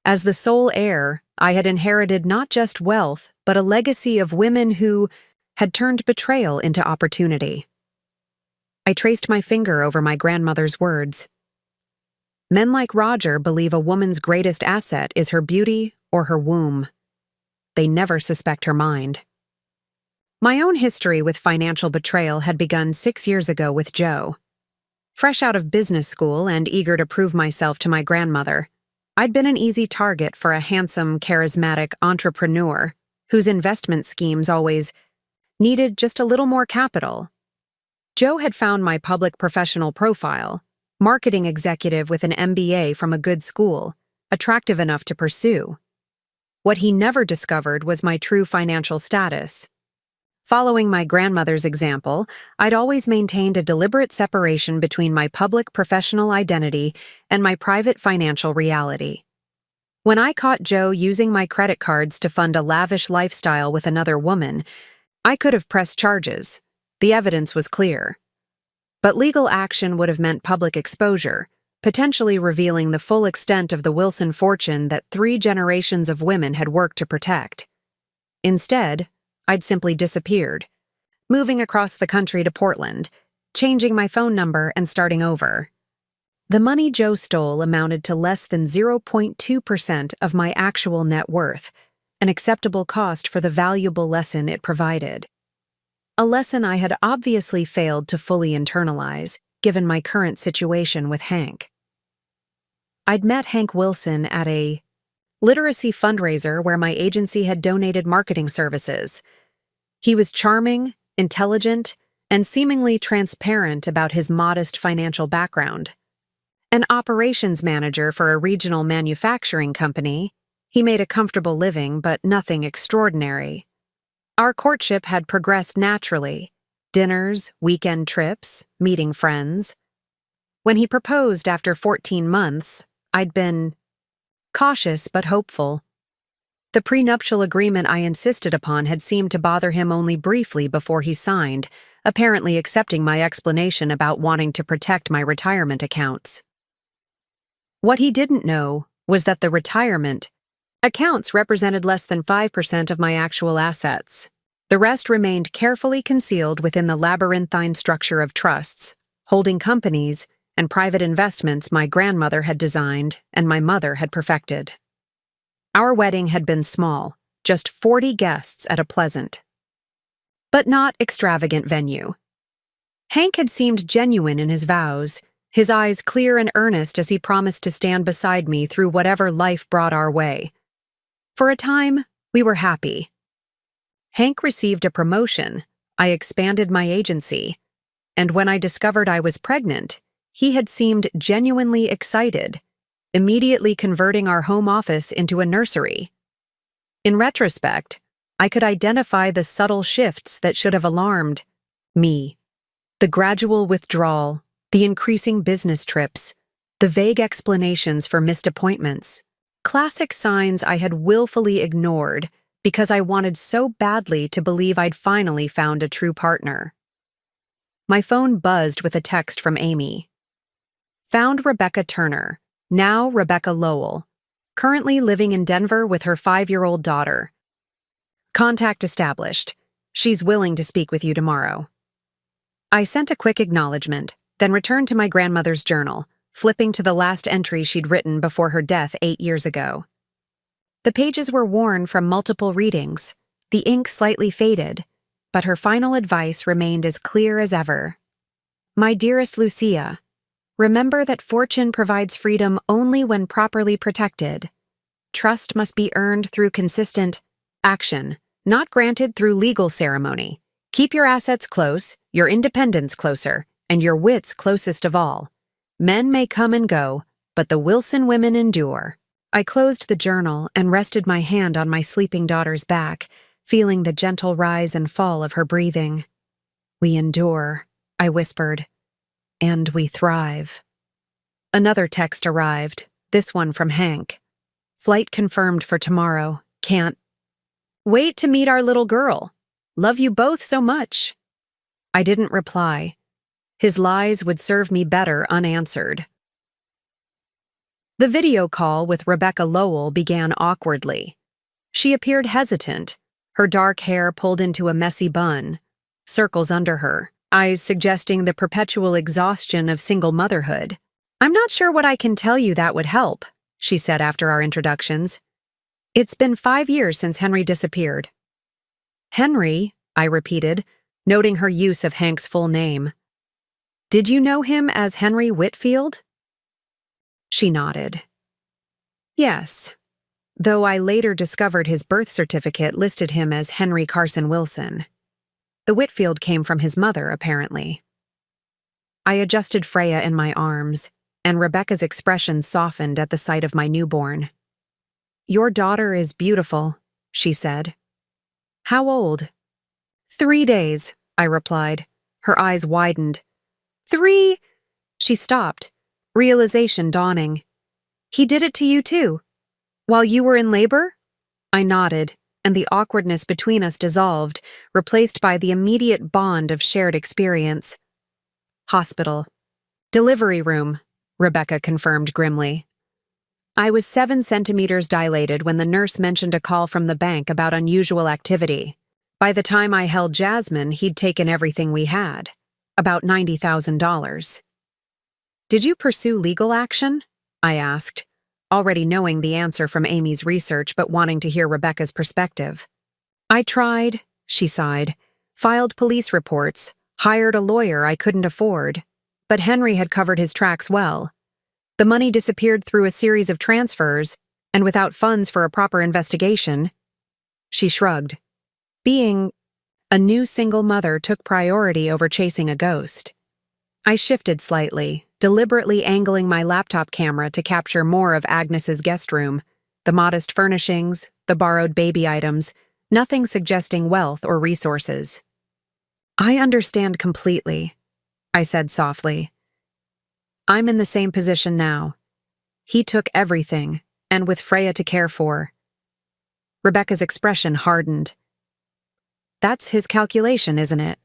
As the sole heir, I had inherited not just wealth, but a legacy of women who had turned betrayal into opportunity. I traced my finger over my grandmother's words. Men like Roger believe a woman's greatest asset is her beauty or her womb. They never suspect her mind. My own history with financial betrayal had begun 6 years ago with Joe. Fresh out of business school and eager to prove myself to my grandmother, I'd been an easy target for a handsome, charismatic entrepreneur whose investment schemes always needed just a little more capital. Joe had found my public professional profile, marketing executive with an MBA from a good school, attractive enough to pursue. What he never discovered was my true financial status. Following my grandmother's example, I'd always maintained a deliberate separation between my public professional identity and my private financial reality. When I caught Joe using my credit cards to fund a lavish lifestyle with another woman, I could have pressed charges. The evidence was clear. But legal action would have meant public exposure, potentially revealing the full extent of the Wilson fortune that 3 generations of women had worked to protect. Instead, I'd simply disappeared, moving across the country to Portland, changing my phone number and starting over. The money Joe stole amounted to less than 0.2% of my actual net worth, an acceptable cost for the valuable lesson it provided. A lesson I had obviously failed to fully internalize, given my current situation with Hank. I'd met Hank Wilson at a literacy fundraiser where my agency had donated marketing services. He was charming, intelligent, and seemingly transparent about his modest financial background. An operations manager for a regional manufacturing company, he made a comfortable living but nothing extraordinary. Our courtship had progressed naturally: dinners, weekend trips, meeting friends. When he proposed after 14 months, I'd been cautious but hopeful. The prenuptial agreement I insisted upon had seemed to bother him only briefly before he signed, apparently accepting my explanation about wanting to protect my retirement accounts. What he didn't know was that the retirement accounts represented less than 5% of my actual assets. The rest remained carefully concealed within the labyrinthine structure of trusts, holding companies, and private investments my grandmother had designed and my mother had perfected. Our wedding had been small, just 40 guests at a pleasant, but not extravagant venue. Hank had seemed genuine in his vows, his eyes clear and earnest as he promised to stand beside me through whatever life brought our way. For a time, we were happy. Hank received a promotion, I expanded my agency, and when I discovered I was pregnant, he had seemed genuinely excited, immediately converting our home office into a nursery. In retrospect, I could identify the subtle shifts that should have alarmed me. The gradual withdrawal, the increasing business trips, the vague explanations for missed appointments. Classic signs I had willfully ignored because I wanted so badly to believe I'd finally found a true partner. My phone buzzed with a text from Amy. Found Rebecca Turner, now Rebecca Lowell, currently living in Denver with her 5-year-old daughter. Contact established. She's willing to speak with you tomorrow. I sent a quick acknowledgement, then returned to my grandmother's journal, flipping to the last entry she'd written before her death 8 years ago. The pages were worn from multiple readings, the ink slightly faded, but her final advice remained as clear as ever. My dearest Lucia, remember that fortune provides freedom only when properly protected. Trust must be earned through consistent action, not granted through legal ceremony. Keep your assets close, your independence closer, and your wits closest of all. Men may come and go, but the Wilson women endure. I closed the journal and rested my hand on my sleeping daughter's back, feeling the gentle rise and fall of her breathing. We endure, I whispered, and we thrive. Another text arrived, this one from Hank. Flight confirmed for tomorrow. Can't wait to meet our little girl. Love you both so much. I didn't reply. His lies would serve me better unanswered. The video call with Rebecca Lowell began awkwardly. She appeared hesitant, her dark hair pulled into a messy bun, circles under her, eyes suggesting the perpetual exhaustion of single motherhood. "I'm not sure what I can tell you that would help," she said after our introductions. "It's been 5 years since Henry disappeared." "Henry," I repeated, noting her use of Hank's full name. "Did you know him as Henry Whitfield?" She nodded. "Yes, though I later discovered his birth certificate listed him as Henry Carson Wilson. The Whitfield came from his mother, apparently." I adjusted Freya in my arms, and Rebecca's expression softened at the sight of my newborn. "Your daughter is beautiful," she said. "How old?" 3 days, I replied. Her eyes widened. 3? She stopped, realization dawning. "He did it to you too? While you were in labor?" I nodded, and the awkwardness between us dissolved, replaced by the immediate bond of shared experience. "Hospital. Delivery room," Rebecca confirmed grimly. I was 7 centimeters dilated when the nurse mentioned a call from the bank about unusual activity. By the time I held Jasmine, he'd taken everything we had, about $90,000. "Did you pursue legal action?" I asked, already knowing the answer from Amy's research but wanting to hear Rebecca's perspective. "I tried," she sighed, "filed police reports, hired a lawyer I couldn't afford, but Henry had covered his tracks well. The money disappeared through a series of transfers, and without funds for a proper investigation." She shrugged. Being a new single mother took priority over chasing a ghost. I shifted slightly, deliberately angling my laptop camera to capture more of Agnes's guest room, the modest furnishings, the borrowed baby items, nothing suggesting wealth or resources. "I understand completely," I said softly. "I'm in the same position now. He took everything, and with Freya to care for." Rebecca's expression hardened. "That's his calculation, isn't it?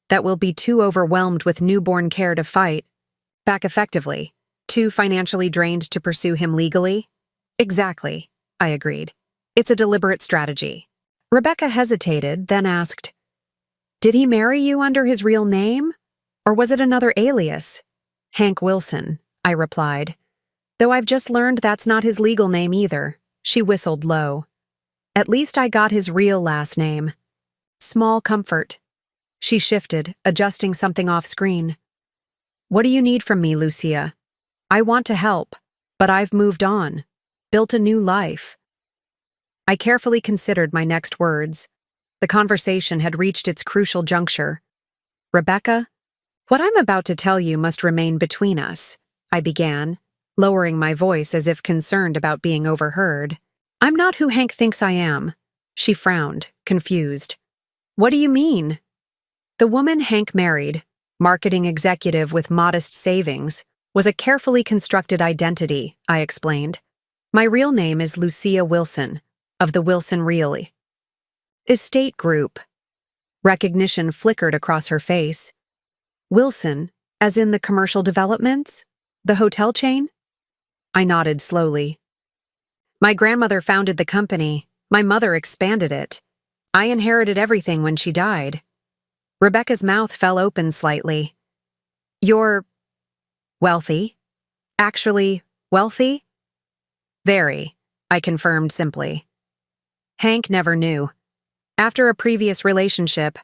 That we'll be too overwhelmed with newborn care to fight back effectively, too financially drained to pursue him legally?" "Exactly," I agreed. "It's a deliberate strategy." Rebecca hesitated, then asked, "Did he marry you under his real name? Or was it another alias?" "Hank Wilson," I replied. "Though I've just learned that's not his legal name either." She whistled low. "At least I got his real last name." "Small comfort." She shifted, adjusting something off-screen. "What do you need from me, Lucia? I want to help, but I've moved on, built a new life." I carefully considered my next words. The conversation had reached its crucial juncture. "Rebecca, what I'm about to tell you must remain between us," I began, lowering my voice as if concerned about being overheard. "I'm not who Hank thinks I am." She frowned, confused. "What do you mean?" "The woman Hank married, marketing executive with modest savings, was a carefully constructed identity," I explained. "My real name is Lucia Wilson, of the Wilson Real Estate Group." Recognition flickered across her face. "Wilson, as in the commercial developments? The hotel chain?" I nodded slowly. "My grandmother founded the company. My mother expanded it. I inherited everything when she died." Rebecca's mouth fell open slightly. "You're wealthy? Actually wealthy?" "Very," I confirmed simply. "Hank never knew. After a previous relationship,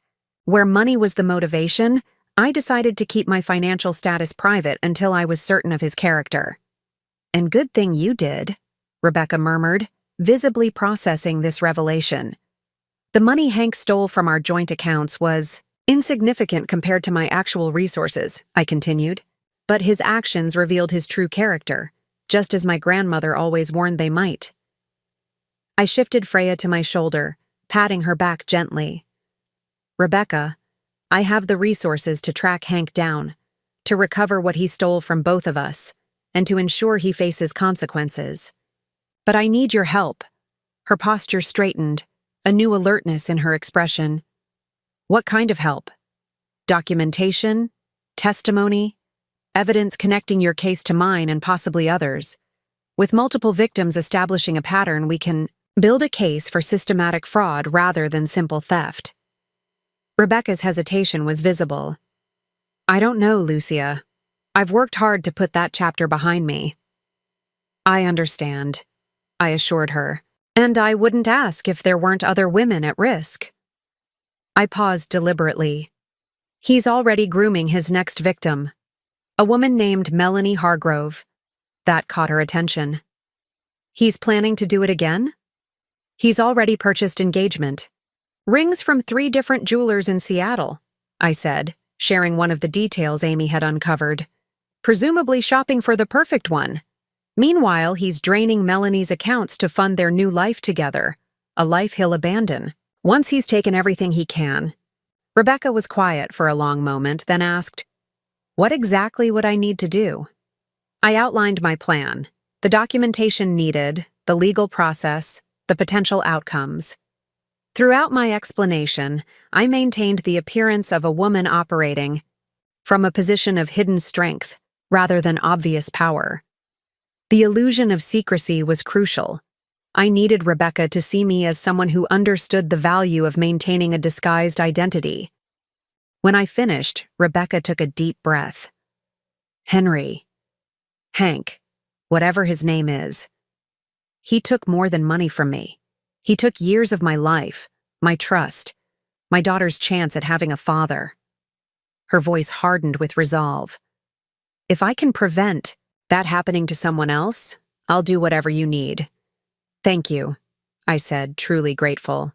where money was the motivation, I decided to keep my financial status private until I was certain of his character." "And good thing you did," Rebecca murmured, visibly processing this revelation. "The money Hank stole from our joint accounts was insignificant compared to my actual resources," I continued. "But his actions revealed his true character, just as my grandmother always warned they might." I shifted Freya to my shoulder, patting her back gently. "Rebecca, I have the resources to track Hank down, to recover what he stole from both of us, and to ensure he faces consequences. But I need your help." Her posture straightened, a new alertness in her expression. "What kind of help? Documentation? Testimony? Evidence connecting your case to mine and possibly others? With multiple victims establishing a pattern, we can..." Build a case for systematic fraud rather than simple theft. Rebecca's hesitation was visible. I don't know, Lucia. I've worked hard to put that chapter behind me. I understand, I assured her, and I wouldn't ask if there weren't other women at risk. I paused deliberately. He's already grooming his next victim, a woman named Melanie Hargrove. That caught her attention. He's planning to do it again? He's already purchased engagement. Rings from 3 different jewelers in Seattle, I said, sharing one of the details Amy had uncovered. Presumably shopping for the perfect one. Meanwhile, he's draining Melanie's accounts to fund their new life together, a life he'll abandon. Once he's taken everything he can. Rebecca was quiet for a long moment, then asked, "What exactly would I need to do?" I outlined my plan, the documentation needed, the legal process, the potential outcomes. Throughout my explanation, I maintained the appearance of a woman operating from a position of hidden strength rather than obvious power. The illusion of secrecy was crucial. I needed Rebecca to see me as someone who understood the value of maintaining a disguised identity. When I finished, Rebecca took a deep breath. Hank, whatever his name is. He took more than money from me. He took years of my life, my trust, my daughter's chance at having a father. Her voice hardened with resolve. If I can prevent that happening to someone else, I'll do whatever you need. Thank you, I said, truly grateful.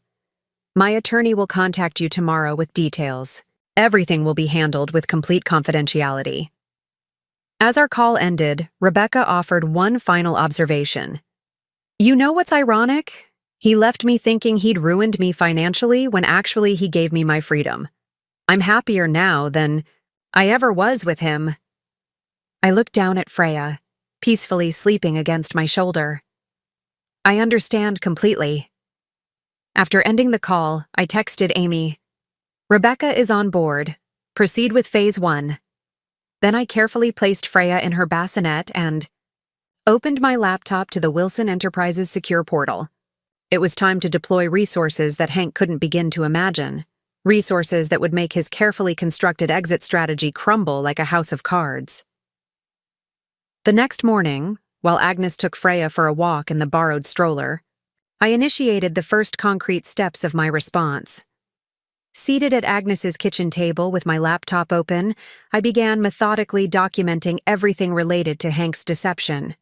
My attorney will contact you tomorrow with details. Everything will be handled with complete confidentiality. As our call ended, Rebecca offered one final observation. You know what's ironic? He left me thinking he'd ruined me financially when actually he gave me my freedom. I'm happier now than I ever was with him. I looked down at Freya, peacefully sleeping against my shoulder. I understand completely. After ending the call, I texted Amy, Rebecca is on board. Proceed with Phase 1. Then I carefully placed Freya in her bassinet and opened my laptop to the Wilson Enterprises secure portal. It was time to deploy resources that Hank couldn't begin to imagine. Resources that would make his carefully constructed exit strategy crumble like a house of cards. The next morning, while Agnes took Freya for a walk in the borrowed stroller, I initiated the first concrete steps of my response. Seated at Agnes's kitchen table with my laptop open, I began methodically documenting everything related to Hank's deception.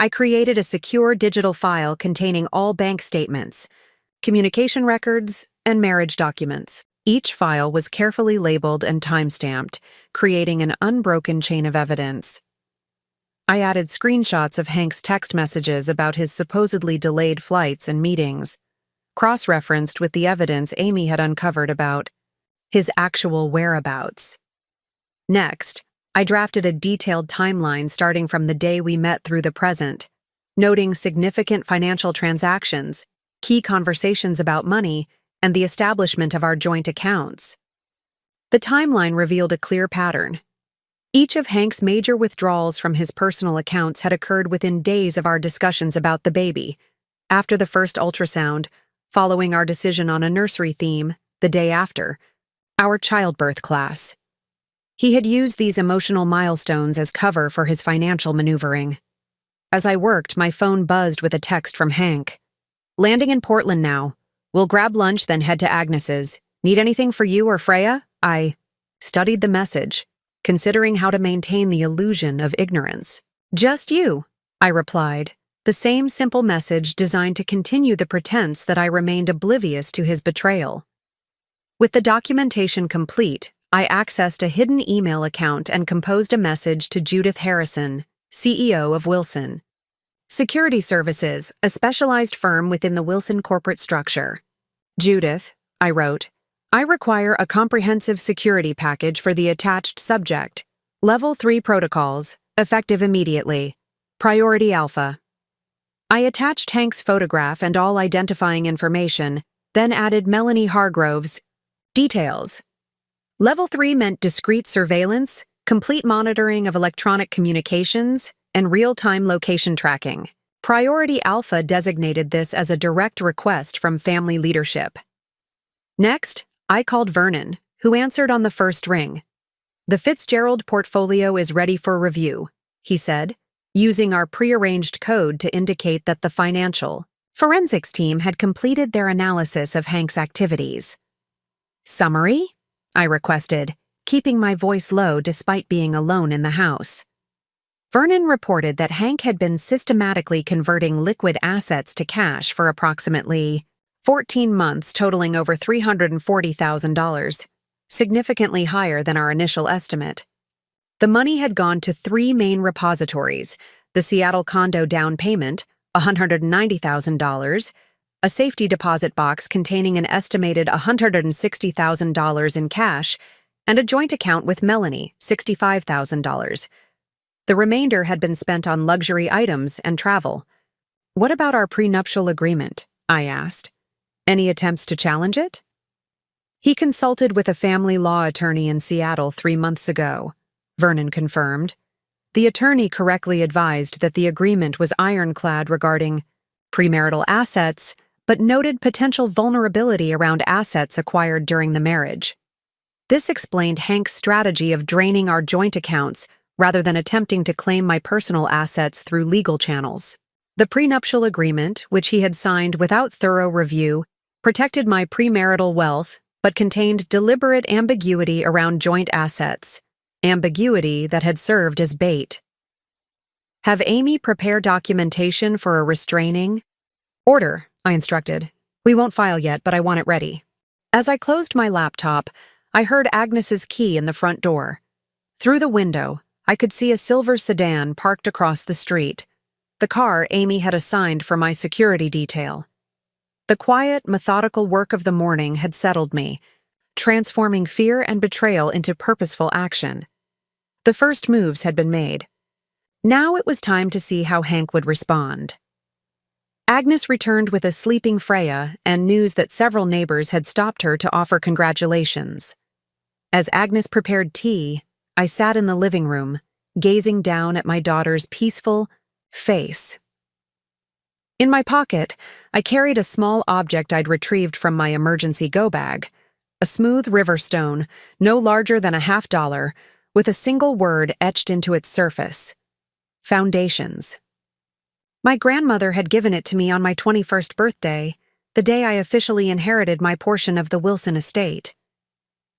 I created a secure digital file containing all bank statements, communication records, and marriage documents. Each file was carefully labeled and time-stamped, creating an unbroken chain of evidence. I added screenshots of Hank's text messages about his supposedly delayed flights and meetings, cross-referenced with the evidence Amy had uncovered about his actual whereabouts. Next, I drafted a detailed timeline starting from the day we met through the present, noting significant financial transactions, key conversations about money, and the establishment of our joint accounts. The timeline revealed a clear pattern. Each of Hank's major withdrawals from his personal accounts had occurred within days of our discussions about the baby, after the first ultrasound, following our decision on a nursery theme, the day after, our childbirth class. He had used these emotional milestones as cover for his financial maneuvering. As I worked, my phone buzzed with a text from Hank. Landing in Portland now. We'll grab lunch, then head to Agnes's. Need anything for you or Freya? I studied the message, considering how to maintain the illusion of ignorance. Just you, I replied, the same simple message designed to continue the pretense that I remained oblivious to his betrayal. With the documentation complete, I accessed a hidden email account and composed a message to Judith Harrison, CEO of Wilson Security Services, a specialized firm within the Wilson corporate structure. Judith, I wrote, I require a comprehensive security package for the attached subject. Level 3 protocols, effective immediately. Priority Alpha. I attached Hank's photograph and all identifying information, then added Melanie Hargrove's details. Level 3 meant discrete surveillance, complete monitoring of electronic communications, and real-time location tracking. Priority Alpha designated this as a direct request from family leadership. Next, I called Vernon, who answered on the first ring. "The Fitzgerald portfolio is ready for review," he said, using our prearranged code to indicate that the financial forensics team had completed their analysis of Hank's activities. "Summary?" I requested, keeping my voice low despite being alone in the house. Vernon reported that Hank had been systematically converting liquid assets to cash for approximately 14 months, totaling over $340,000, significantly higher than our initial estimate. The money had gone to 3 main repositories: the Seattle condo down payment, $190,000, a safety deposit box containing an estimated $160,000 in cash, and a joint account with Melanie, $65,000. The remainder had been spent on luxury items and travel. "What about our prenuptial agreement?" I asked. "Any attempts to challenge it?" "He consulted with a family law attorney in Seattle 3 months ago," Vernon confirmed. "The attorney correctly advised that the agreement was ironclad regarding premarital assets, but noted potential vulnerability around assets acquired during the marriage. This explained Hank's strategy of draining our joint accounts rather than attempting to claim my personal assets through legal channels. The prenuptial agreement, which he had signed without thorough review, protected my premarital wealth, but contained deliberate ambiguity around joint assets, ambiguity that had served as bait. Have Amy prepare documentation for a restraining order, I instructed. We won't file yet, but I want it ready. As I closed my laptop, I heard Agnes's key in the front door. Through the window, I could see a silver sedan parked across the street, the car Amy had assigned for my security detail. The quiet, methodical work of the morning had settled me, transforming fear and betrayal into purposeful action. The first moves had been made. Now it was time to see how Hank would respond. Agnes returned with a sleeping Freya and news that several neighbors had stopped her to offer congratulations. As Agnes prepared tea, I sat in the living room, gazing down at my daughter's peaceful face. In my pocket, I carried a small object I'd retrieved from my emergency go-bag, a smooth river stone, no larger than a $50, with a single word etched into its surface: foundations. My grandmother had given it to me on my 21st birthday, the day I officially inherited my portion of the Wilson estate.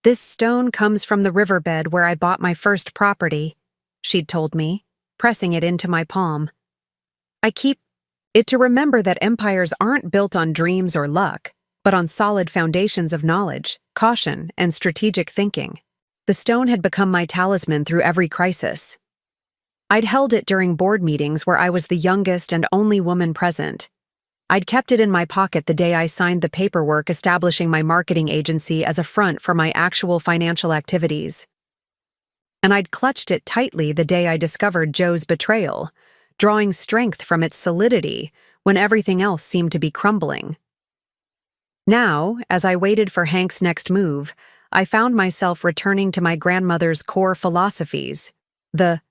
"This stone comes from the riverbed where I bought my first property," she'd told me, pressing it into my palm. "I keep it to remember that empires aren't built on dreams or luck, but on solid foundations of knowledge, caution, and strategic thinking." The stone had become my talisman through every crisis. I'd held it during board meetings where I was the youngest and only woman present. I'd kept it in my pocket the day I signed the paperwork establishing my marketing agency as a front for my actual financial activities. And I'd clutched it tightly the day I discovered Joe's betrayal, drawing strength from its solidity when everything else seemed to be crumbling. Now, as I waited for Hank's next move, I found myself returning to my grandmother's core philosophies, the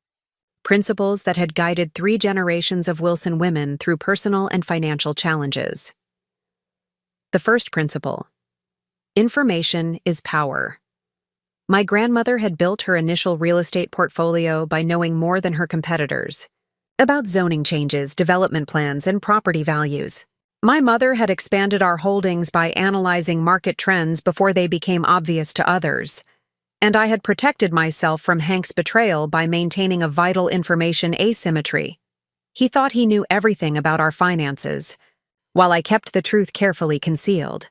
principles that had guided 3 generations of Wilson women through personal and financial challenges. The first principle: information is power. My grandmother had built her initial real estate portfolio by knowing more than her competitors about zoning changes, development plans, and property values. My mother had expanded our holdings by analyzing market trends before they became obvious to others, and I had protected myself from Hank's betrayal by maintaining a vital information asymmetry. He thought he knew everything about our finances, while I kept the truth carefully concealed.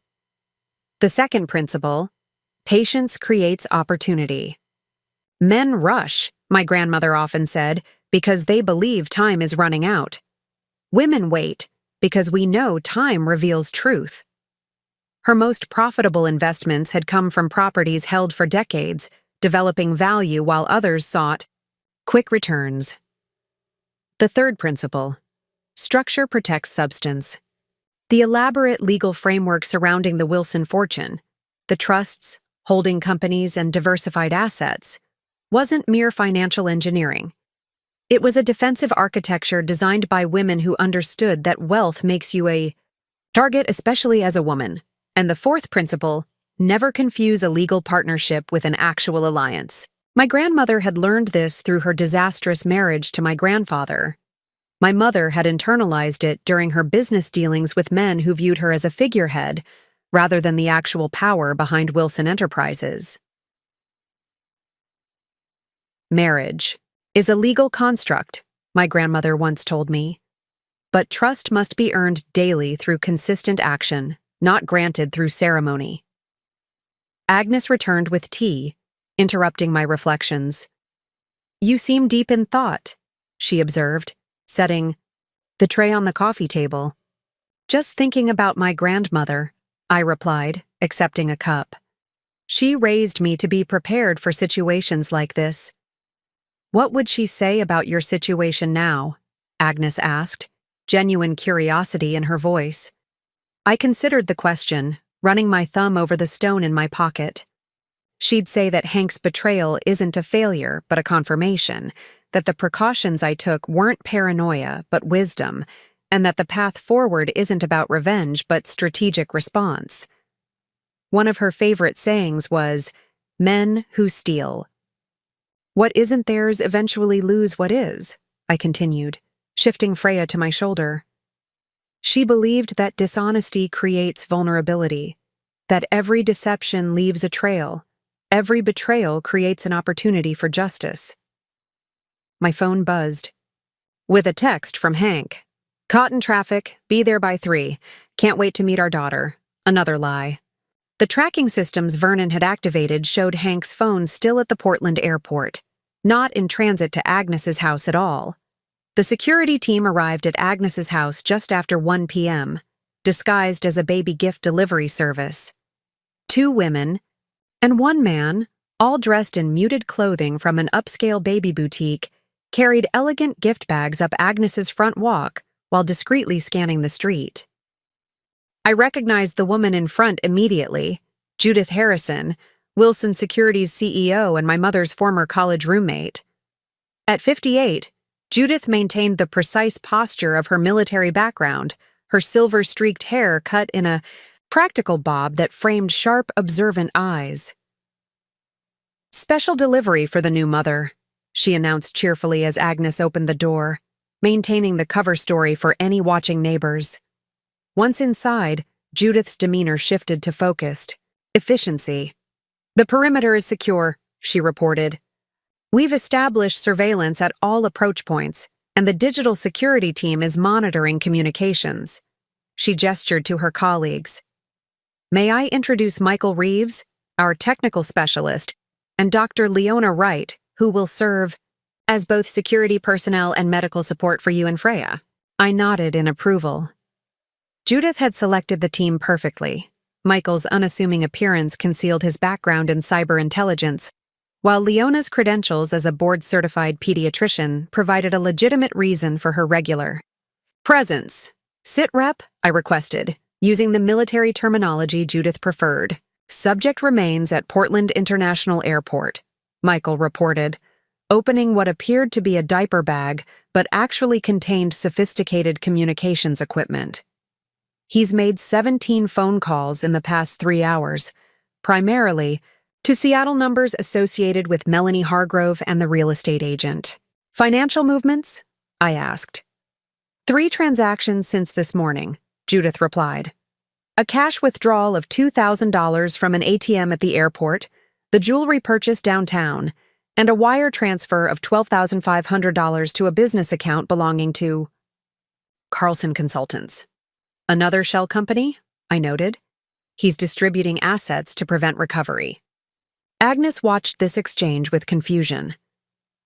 The second principle: patience creates opportunity. Men rush, my grandmother often said, because they believe time is running out. Women wait because we know time reveals truth. Her most profitable investments had come from properties held for decades, developing value while others sought quick returns. The third principle: structure protects substance. The elaborate legal framework surrounding the Wilson fortune, the trusts, holding companies, and diversified assets, wasn't mere financial engineering. It was a defensive architecture designed by women who understood that wealth makes you a target, especially as a woman. And the fourth principle, never confuse a legal partnership with an actual alliance. My grandmother had learned this through her disastrous marriage to my grandfather. My mother had internalized it during her business dealings with men who viewed her as a figurehead, rather than the actual power behind Wilson Enterprises. Marriage is a legal construct, my grandmother once told me. But trust must be earned daily through consistent action, not granted through ceremony. Agnes returned with tea, interrupting my reflections. "You seem deep in thought," she observed, setting the tray on the coffee table. "Just thinking about my grandmother," I replied, accepting a cup. "She raised me to be prepared for situations like this." "What would she say about your situation now?" Agnes asked, genuine curiosity in her voice. I considered the question, running my thumb over the stone in my pocket. She'd say that Hank's betrayal isn't a failure, but a confirmation, that the precautions I took weren't paranoia, but wisdom, and that the path forward isn't about revenge, but strategic response. One of her favorite sayings was, "Men who steal. What isn't theirs eventually lose what is," I continued, shifting Freya to my shoulder. She believed that dishonesty creates vulnerability, that every deception leaves a trail, every betrayal creates an opportunity for justice. My phone buzzed. With a text from Hank. "Caught in traffic, be there by 3. Can't wait to meet our daughter." Another lie. The tracking systems Vernon had activated showed Hank's phone still at the Portland airport, not in transit to Agnes's house at all. The security team arrived at Agnes's house just after 1 p.m., disguised as a baby gift delivery service. 2 women and 1 man, all dressed in muted clothing from an upscale baby boutique, carried elegant gift bags up Agnes's front walk while discreetly scanning the street. I recognized the woman in front immediately, Judith Harrison, Wilson Securities CEO and my mother's former college roommate. At 58, Judith maintained the precise posture of her military background, her silver-streaked hair cut in a practical bob that framed sharp, observant eyes. "Special delivery for the new mother," she announced cheerfully as Agnes opened the door, maintaining the cover story for any watching neighbors. Once inside, Judith's demeanor shifted to focused efficiency. "The perimeter is secure," she reported. "We've established surveillance at all approach points, and the digital security team is monitoring communications." She gestured to her colleagues. "May I introduce Michael Reeves, our technical specialist, and Dr. Leona Wright, who will serve as both security personnel and medical support for you and Freya?" I nodded in approval. Judith had selected the team perfectly. Michael's unassuming appearance concealed his background in cyber intelligence, while Leona's credentials as a board-certified pediatrician provided a legitimate reason for her regular presence. "Sit rep," I requested, using the military terminology Judith preferred. "Subject remains at Portland International Airport," Michael reported, opening what appeared to be a diaper bag but actually contained sophisticated communications equipment. "He's made 17 phone calls in the past 3 hours, primarily to Seattle numbers associated with Melanie Hargrove and the real estate agent." "Financial movements?" I asked. 3 transactions since this morning," Judith replied. "A cash withdrawal of $2,000 from an ATM at the airport, the jewelry purchase downtown, and a wire transfer of $12,500 to a business account belonging to Carlson Consultants." "Another shell company?" I noted. "He's distributing assets to prevent recovery." Agnes watched this exchange with confusion.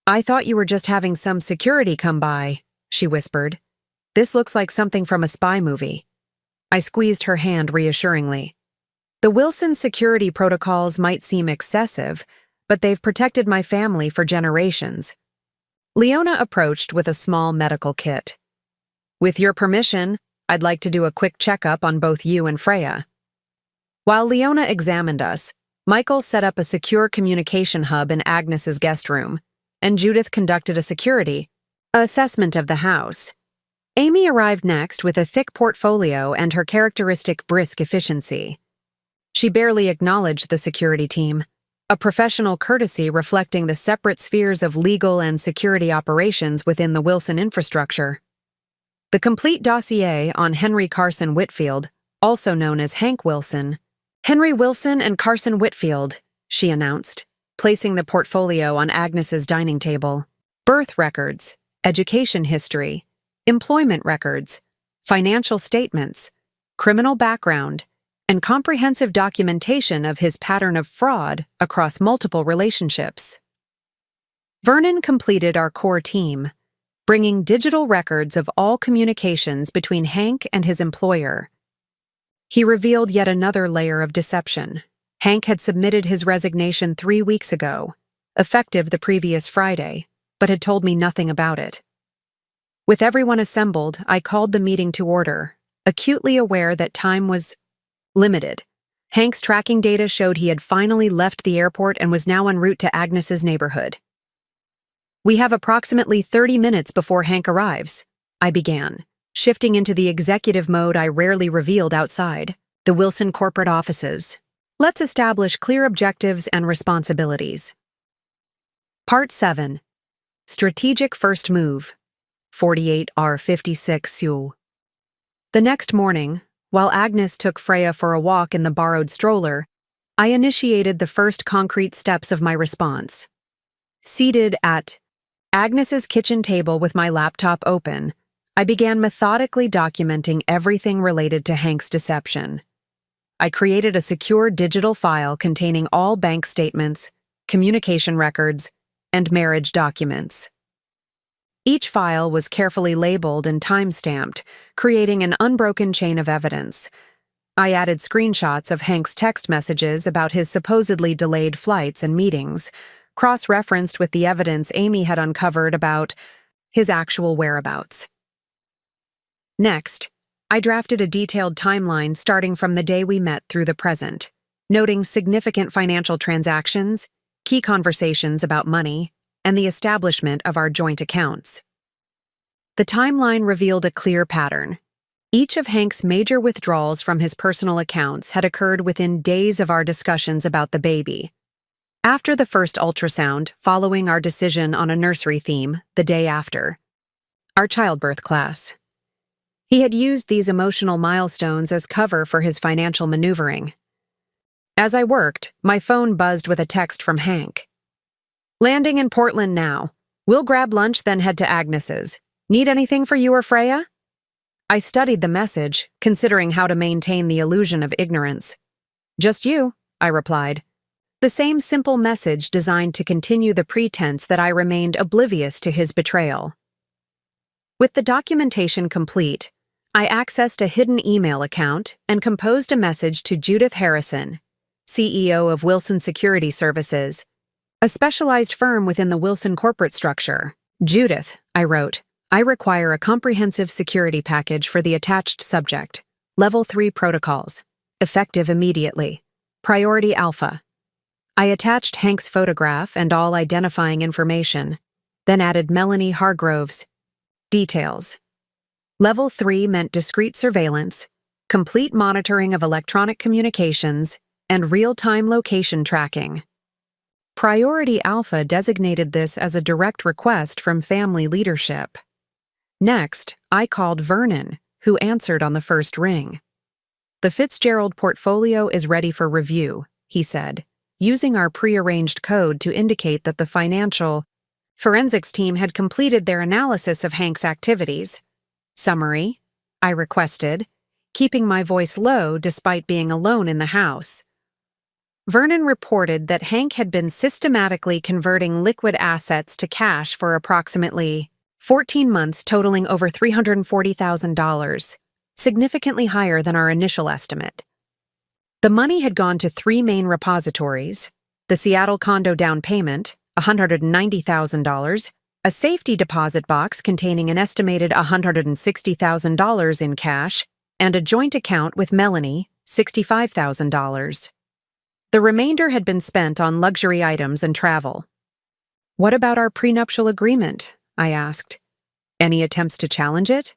"I thought you were just having some security come by," she whispered. "This looks like something from a spy movie." I squeezed her hand reassuringly. "The Wilson security protocols might seem excessive, but they've protected my family for generations." Leona approached with a small medical kit. "With your permission, I'd like to do a quick checkup on both you and Freya." While Leona examined us, Michael set up a secure communication hub in Agnes's guest room, and Judith conducted a security, Assessment of the house. Amy arrived next with a thick portfolio and her characteristic brisk efficiency. She barely acknowledged the security team, a professional courtesy reflecting the separate spheres of legal and security operations within the Wilson infrastructure. The complete dossier on Henry Carson Whitfield, also known as Hank Wilson. Henry Wilson and Carson Whitfield, she announced, placing the portfolio on Agnes's dining table. Birth records, education history, employment records, financial statements, criminal background, and comprehensive documentation of his pattern of fraud across multiple relationships. Vernon completed our core team, bringing digital records of all communications between Hank and his employer. He revealed yet another layer of deception. Hank had submitted his resignation 3 weeks ago, effective the previous Friday, but had told me nothing about it. With everyone assembled, I called the meeting to order, acutely aware that time was limited. Hank's tracking data showed he had finally left the airport and was now en route to Agnes's neighborhood. "We have approximately 30 minutes before Hank arrives," I began, shifting into the executive mode I rarely revealed outside the Wilson corporate offices. "Let's establish clear objectives and responsibilities." Part 7. Strategic First Move. 48R56 U. The next morning, while Agnes took Freya for a walk in the borrowed stroller, I initiated the first concrete steps of my response. Seated at Agnes's kitchen table with my laptop open, I began methodically documenting everything related to Hank's deception. I created a secure digital file containing all bank statements, communication records, and marriage documents. Each file was carefully labeled and time-stamped, creating an unbroken chain of evidence. I added screenshots of Hank's text messages about his supposedly delayed flights and meetings, cross-referenced with the evidence Amy had uncovered about his actual whereabouts. Next, I drafted a detailed timeline starting from the day we met through the present, noting significant financial transactions, key conversations about money, and the establishment of our joint accounts. The timeline revealed a clear pattern. Each of Hank's major withdrawals from his personal accounts had occurred within days of our discussions about the baby. After the first ultrasound, following our decision on a nursery theme, the day after. Our childbirth class. He had used these emotional milestones as cover for his financial maneuvering. As I worked, my phone buzzed with a text from Hank. "Landing in Portland now. We'll grab lunch, then head to Agnes's. Need anything for you or Freya?" I studied the message, considering how to maintain the illusion of ignorance. "Just you," I replied. The same simple message designed to continue the pretense that I remained oblivious to his betrayal. With the documentation complete, I accessed a hidden email account and composed a message to Judith Harrison, CEO of Wilson Security Services, a specialized firm within the Wilson corporate structure. "Judith," I wrote, "I require a comprehensive security package for the attached subject. Level 3 protocols. Effective immediately. Priority Alpha." I attached Hank's photograph and all identifying information, then added Melanie Hargrove's details. Level 3 meant discrete surveillance, complete monitoring of electronic communications, and real-time location tracking. Priority Alpha designated this as a direct request from family leadership. Next, I called Vernon, who answered on the first ring. "The Fitzgerald portfolio is ready for review," he said, using our pre-arranged code to indicate that the financial forensics team had completed their analysis of Hank's activities. "Summary," I requested, keeping my voice low despite being alone in the house. Vernon reported that Hank had been systematically converting liquid assets to cash for approximately 14 months, totaling over $340,000, significantly higher than our initial estimate. The money had gone to 3 main repositories: the Seattle condo down payment, $190,000, a safety deposit box containing an estimated $160,000 in cash, and a joint account with Melanie, $65,000. The remainder had been spent on luxury items and travel. "What about our prenuptial agreement?" I asked. Any attempts to challenge it?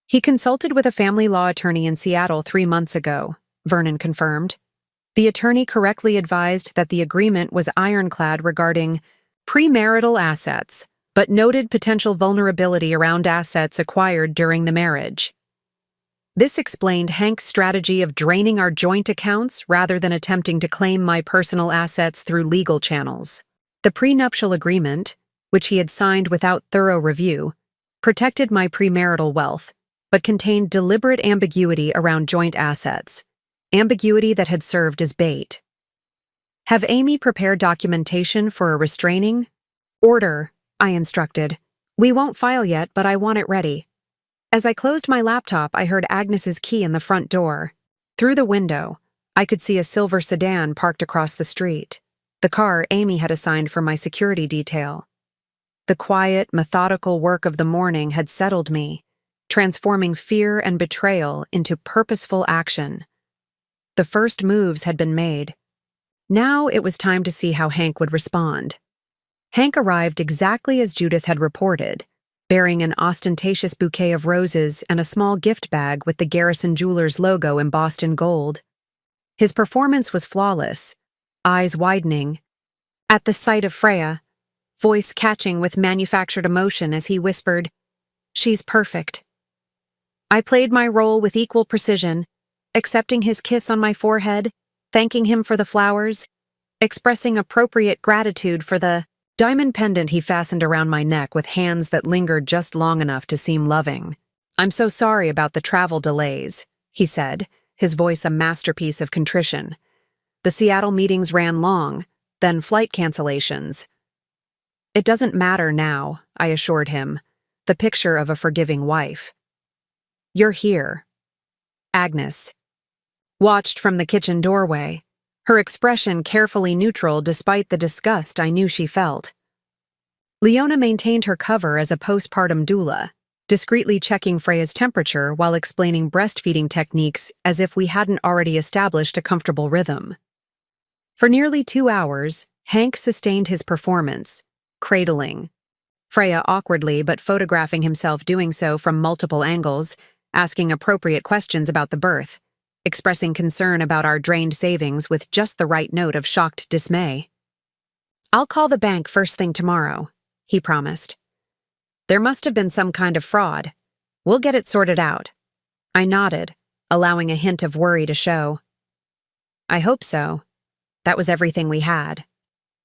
He consulted with a family law attorney in Seattle 3 months ago, Vernon confirmed. The attorney correctly advised that the agreement was ironclad regarding premarital assets, but noted potential vulnerability around assets acquired during the marriage. This explained Hank's strategy of draining our joint accounts rather than attempting to claim my personal assets through legal channels. The prenuptial agreement, which he had signed without thorough review, protected my premarital wealth, but contained deliberate ambiguity around joint assets, ambiguity that had served as bait. Have Amy prepare documentation for a restraining order, I instructed. We won't file yet, but I want it ready. As I closed my laptop, I heard Agnes's key in the front door. Through the window, I could see a silver sedan parked across the street, the car Amy had assigned for my security detail. The quiet, methodical work of the morning had settled me, transforming fear and betrayal into purposeful action. The first moves had been made. Now it was time to see how Hank would respond. Hank arrived exactly as Judith had reported, bearing an ostentatious bouquet of roses and a small gift bag with the Garrison Jewelers logo embossed in gold. His performance was flawless, eyes widening. At the sight of Freya, voice catching with manufactured emotion as he whispered, "She's perfect." I played my role with equal precision, accepting his kiss on my forehead, thanking him for the flowers, expressing appropriate gratitude for the diamond pendant he fastened around my neck with hands that lingered just long enough to seem loving. "I'm so sorry about the travel delays," he said, his voice a masterpiece of contrition. "The Seattle meetings ran long, then flight cancellations." "It doesn't matter now," I assured him, the picture of a forgiving wife. "You're here." Agnes watched from the kitchen doorway, her expression carefully neutral despite the disgust I knew she felt. Leona maintained her cover as a postpartum doula, discreetly checking Freya's temperature while explaining breastfeeding techniques as if we hadn't already established a comfortable rhythm. For nearly 2 hours, Hank sustained his performance, cradling Freya awkwardly but photographing himself doing so from multiple angles, asking appropriate questions about the birth, expressing concern about our drained savings with just the right note of shocked dismay. "I'll call the bank first thing tomorrow," he promised. "There must have been some kind of fraud. We'll get it sorted out." I nodded, allowing a hint of worry to show. "I hope so." That was everything we had.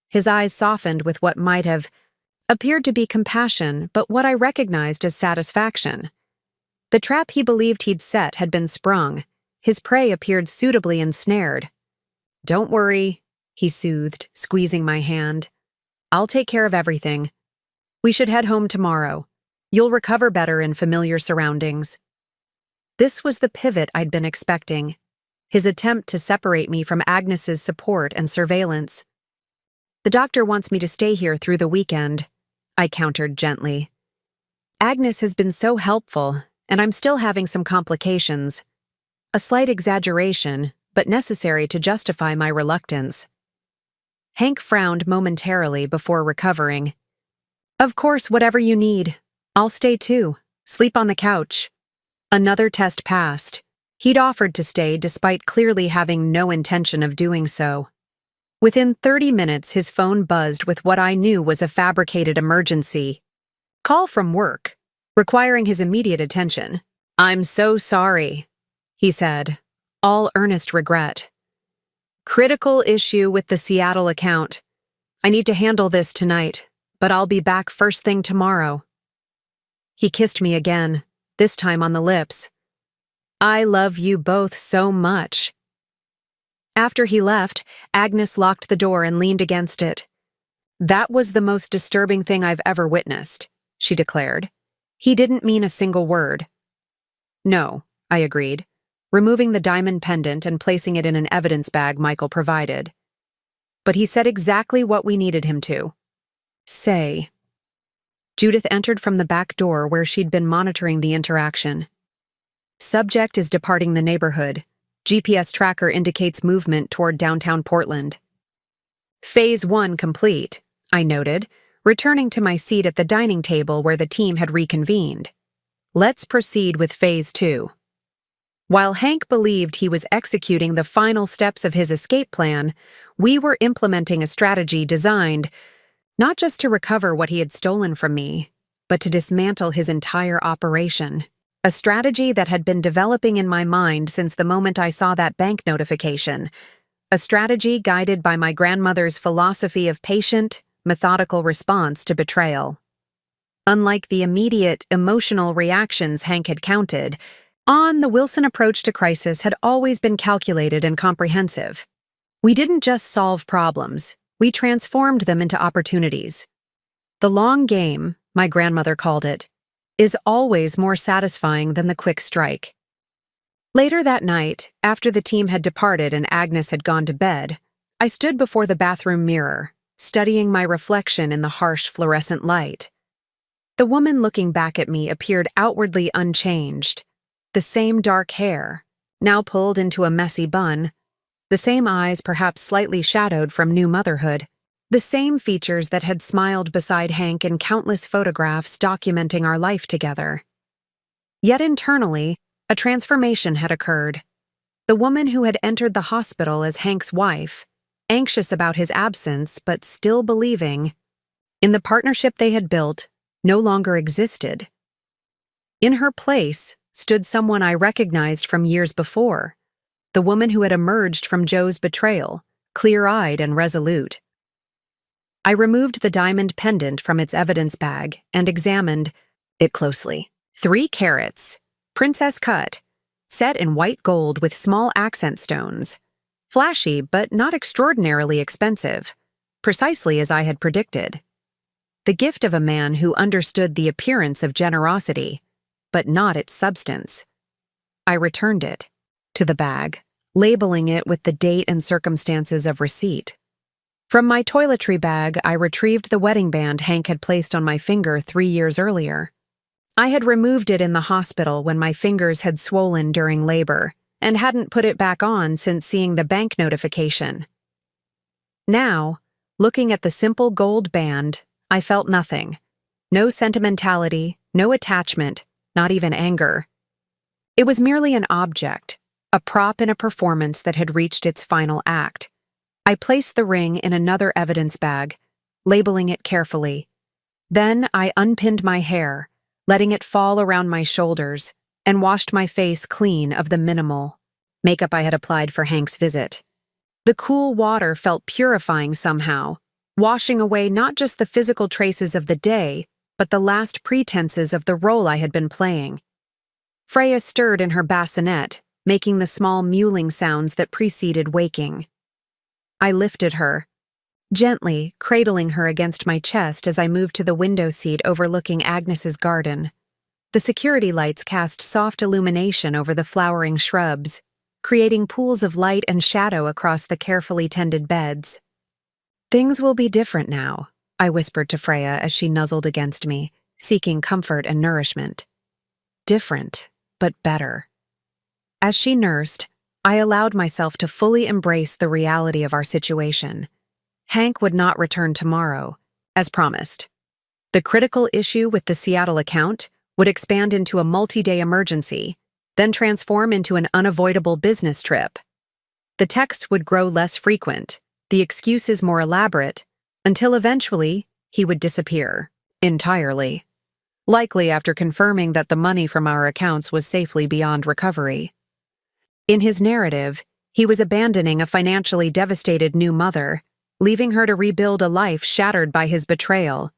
His eyes softened with what might have appeared to be compassion, but what I recognized as satisfaction. The trap he believed he'd set had been sprung. His prey appeared suitably ensnared. "Don't worry," he soothed, squeezing my hand. "I'll take care of everything. We should head home tomorrow. You'll recover better in familiar surroundings." This was the pivot I'd been expecting, his attempt to separate me from Agnes's support and surveillance. "The doctor wants me to stay here through the weekend," I countered gently. "Agnes has been so helpful, and I'm still having some complications. A slight exaggeration, but necessary to justify my reluctance." Hank frowned momentarily before recovering. "Of course, whatever you need. I'll stay too. Sleep on the couch." Another test passed. He'd offered to stay despite clearly having no intention of doing so. Within 30 minutes, his phone buzzed with what I knew was a fabricated emergency. Call from work, requiring his immediate attention. "I'm so sorry," he said, all earnest regret. "Critical issue with the Seattle account. I need to handle this tonight, but I'll be back first thing tomorrow." He kissed me again, this time on the lips. "I love you both so much." After he left, Agnes locked the door and leaned against it. "That was the most disturbing thing I've ever witnessed," she declared. "He didn't mean a single word." "No," I agreed, removing the diamond pendant and placing it in an evidence bag Michael provided. "But he said exactly what we needed him to say." Judith entered from the back door where she'd been monitoring the interaction. "Subject is departing the neighborhood. GPS tracker indicates movement toward downtown Portland." "Phase 1 complete," I noted, returning to my seat at the dining table where the team had reconvened. Let's proceed with Phase 2. While Hank believed he was executing the final steps of his escape plan, we were implementing a strategy designed not just to recover what he had stolen from me, but to dismantle his entire operation. A strategy that had been developing in my mind since the moment I saw that bank notification. A strategy guided by my grandmother's philosophy of patient, methodical response to betrayal. Unlike the immediate, emotional reactions Hank had counted on, the Wilson approach to crisis had always been calculated and comprehensive. We didn't just solve problems, we transformed them into opportunities. The long game, my grandmother called it, is always more satisfying than the quick strike. Later that night, after the team had departed and Agnes had gone to bed, I stood before the bathroom mirror, studying my reflection in the harsh fluorescent light. The woman looking back at me appeared outwardly unchanged. The same dark hair, now pulled into a messy bun, the same eyes perhaps slightly shadowed from new motherhood, the same features that had smiled beside Hank in countless photographs documenting our life together. Yet internally, a transformation had occurred. The woman who had entered the hospital as Hank's wife, anxious about his absence but still believing in the partnership they had built, no longer existed. In her place stood someone I recognized from years before, the woman who had emerged from Joe's betrayal, clear-eyed and resolute. I removed the diamond pendant from its evidence bag and examined it closely. 3 carats, princess cut, set in white gold with small accent stones. Flashy but not extraordinarily expensive, precisely as I had predicted. The gift of a man who understood the appearance of generosity, but not its substance. I returned it to the bag, labeling it with the date and circumstances of receipt. From my toiletry bag, I retrieved the wedding band Hank had placed on my finger 3 years earlier. I had removed it in the hospital when my fingers had swollen during labor, and hadn't put it back on since seeing the bank notification. Now, looking at the simple gold band, I felt nothing. No sentimentality, no attachment, not even anger. It was merely an object, a prop in a performance that had reached its final act. I placed the ring in another evidence bag, labeling it carefully. Then I unpinned my hair, letting it fall around my shoulders, and washed my face clean of the minimal makeup I had applied for Hank's visit. The cool water felt purifying somehow, washing away not just the physical traces of the day, but the last pretenses of the role I had been playing. Freya stirred in her bassinet, making the small mewling sounds that preceded waking. I lifted her, gently cradling her against my chest as I moved to the window seat overlooking Agnes's garden. The security lights cast soft illumination over the flowering shrubs, creating pools of light and shadow across the carefully tended beds. "Things will be different now," I whispered to Freya as she nuzzled against me, seeking comfort and nourishment. Different, but better. As she nursed, I allowed myself to fully embrace the reality of our situation. Hank would not return tomorrow, as promised. The critical issue with the Seattle account would expand into a multi-day emergency, then transform into an unavoidable business trip. The texts would grow less frequent, the excuses more elaborate, until eventually he would disappear, entirely. Likely after confirming that the money from our accounts was safely beyond recovery. In his narrative, he was abandoning a financially devastated new mother, leaving her to rebuild a life shattered by his betrayal.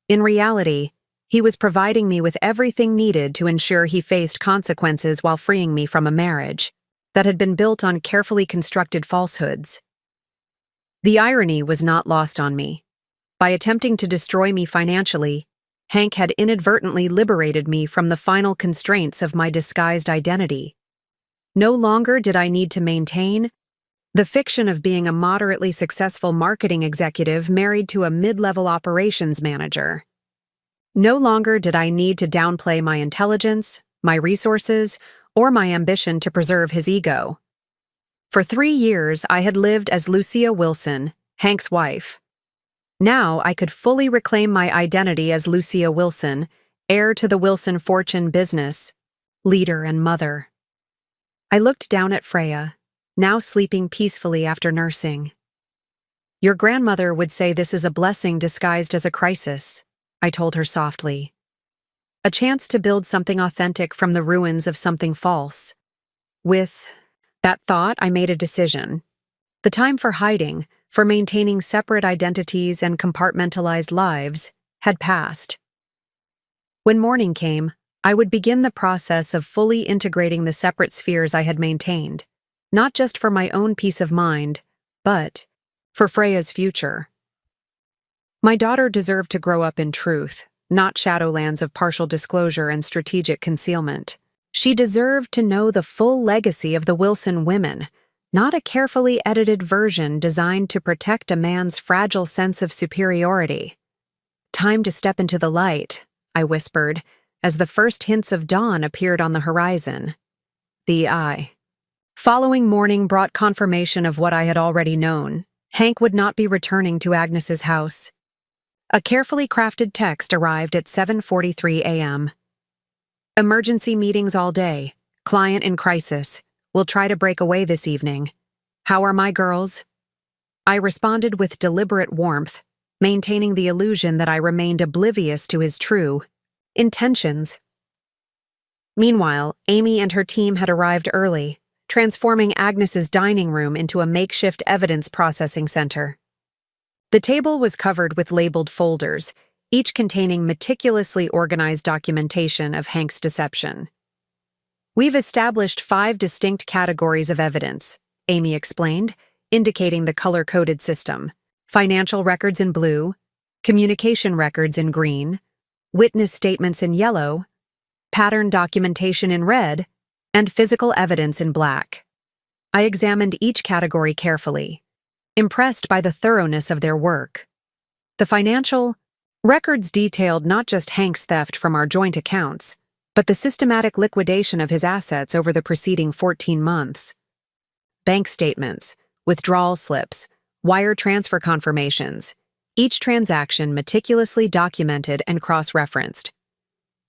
In reality, he was providing me with everything needed to ensure he faced consequences while freeing me from a marriage that had been built on carefully constructed falsehoods. The irony was not lost on me. By attempting to destroy me financially, Hank had inadvertently liberated me from the final constraints of my disguised identity. No longer did I need to maintain the fiction of being a moderately successful marketing executive married to a mid-level operations manager. No longer did I need to downplay my intelligence, my resources, or my ambition to preserve his ego. For 3 years, I had lived as Lucia Wilson, Hank's wife. Now I could fully reclaim my identity as Lucia Wilson, heir to the Wilson fortune business, leader and mother. I looked down at Freya, now sleeping peacefully after nursing. Your grandmother would say this is a blessing disguised as a crisis, I told her softly. A chance to build something authentic from the ruins of something false. With that thought, I made a decision. The time for hiding, for maintaining separate identities and compartmentalized lives, had passed. When morning came, I would begin the process of fully integrating the separate spheres I had maintained, not just for my own peace of mind, but for Freya's future. My daughter deserved to grow up in truth, not shadowlands of partial disclosure and strategic concealment. She deserved to know the full legacy of the Wilson women, not a carefully edited version designed to protect a man's fragile sense of superiority. Time to step into the light, I whispered, as the first hints of dawn appeared on the horizon. The eye. Following morning brought confirmation of what I had already known. Hank would not be returning to Agnes's house. A carefully crafted text arrived at 7:43 a.m. Emergency meetings all day. Client in crisis. Will try to break away this evening. How are my girls? I responded with deliberate warmth, maintaining the illusion that I remained oblivious to his true intentions. Meanwhile, Amy and her team had arrived early, transforming Agnes's dining room into a makeshift evidence processing center. The table was covered with labeled folders, each containing meticulously organized documentation of Hank's deception. We've established 5 distinct categories of evidence, Amy explained, indicating the color-coded system. Financial records in blue, communication records in green, witness statements in yellow, pattern documentation in red, and physical evidence in black. I examined each category carefully, impressed by the thoroughness of their work. The financial records detailed not just Hank's theft from our joint accounts, but the systematic liquidation of his assets over the preceding 14 months. Bank statements, withdrawal slips, wire transfer confirmations, each transaction meticulously documented and cross-referenced.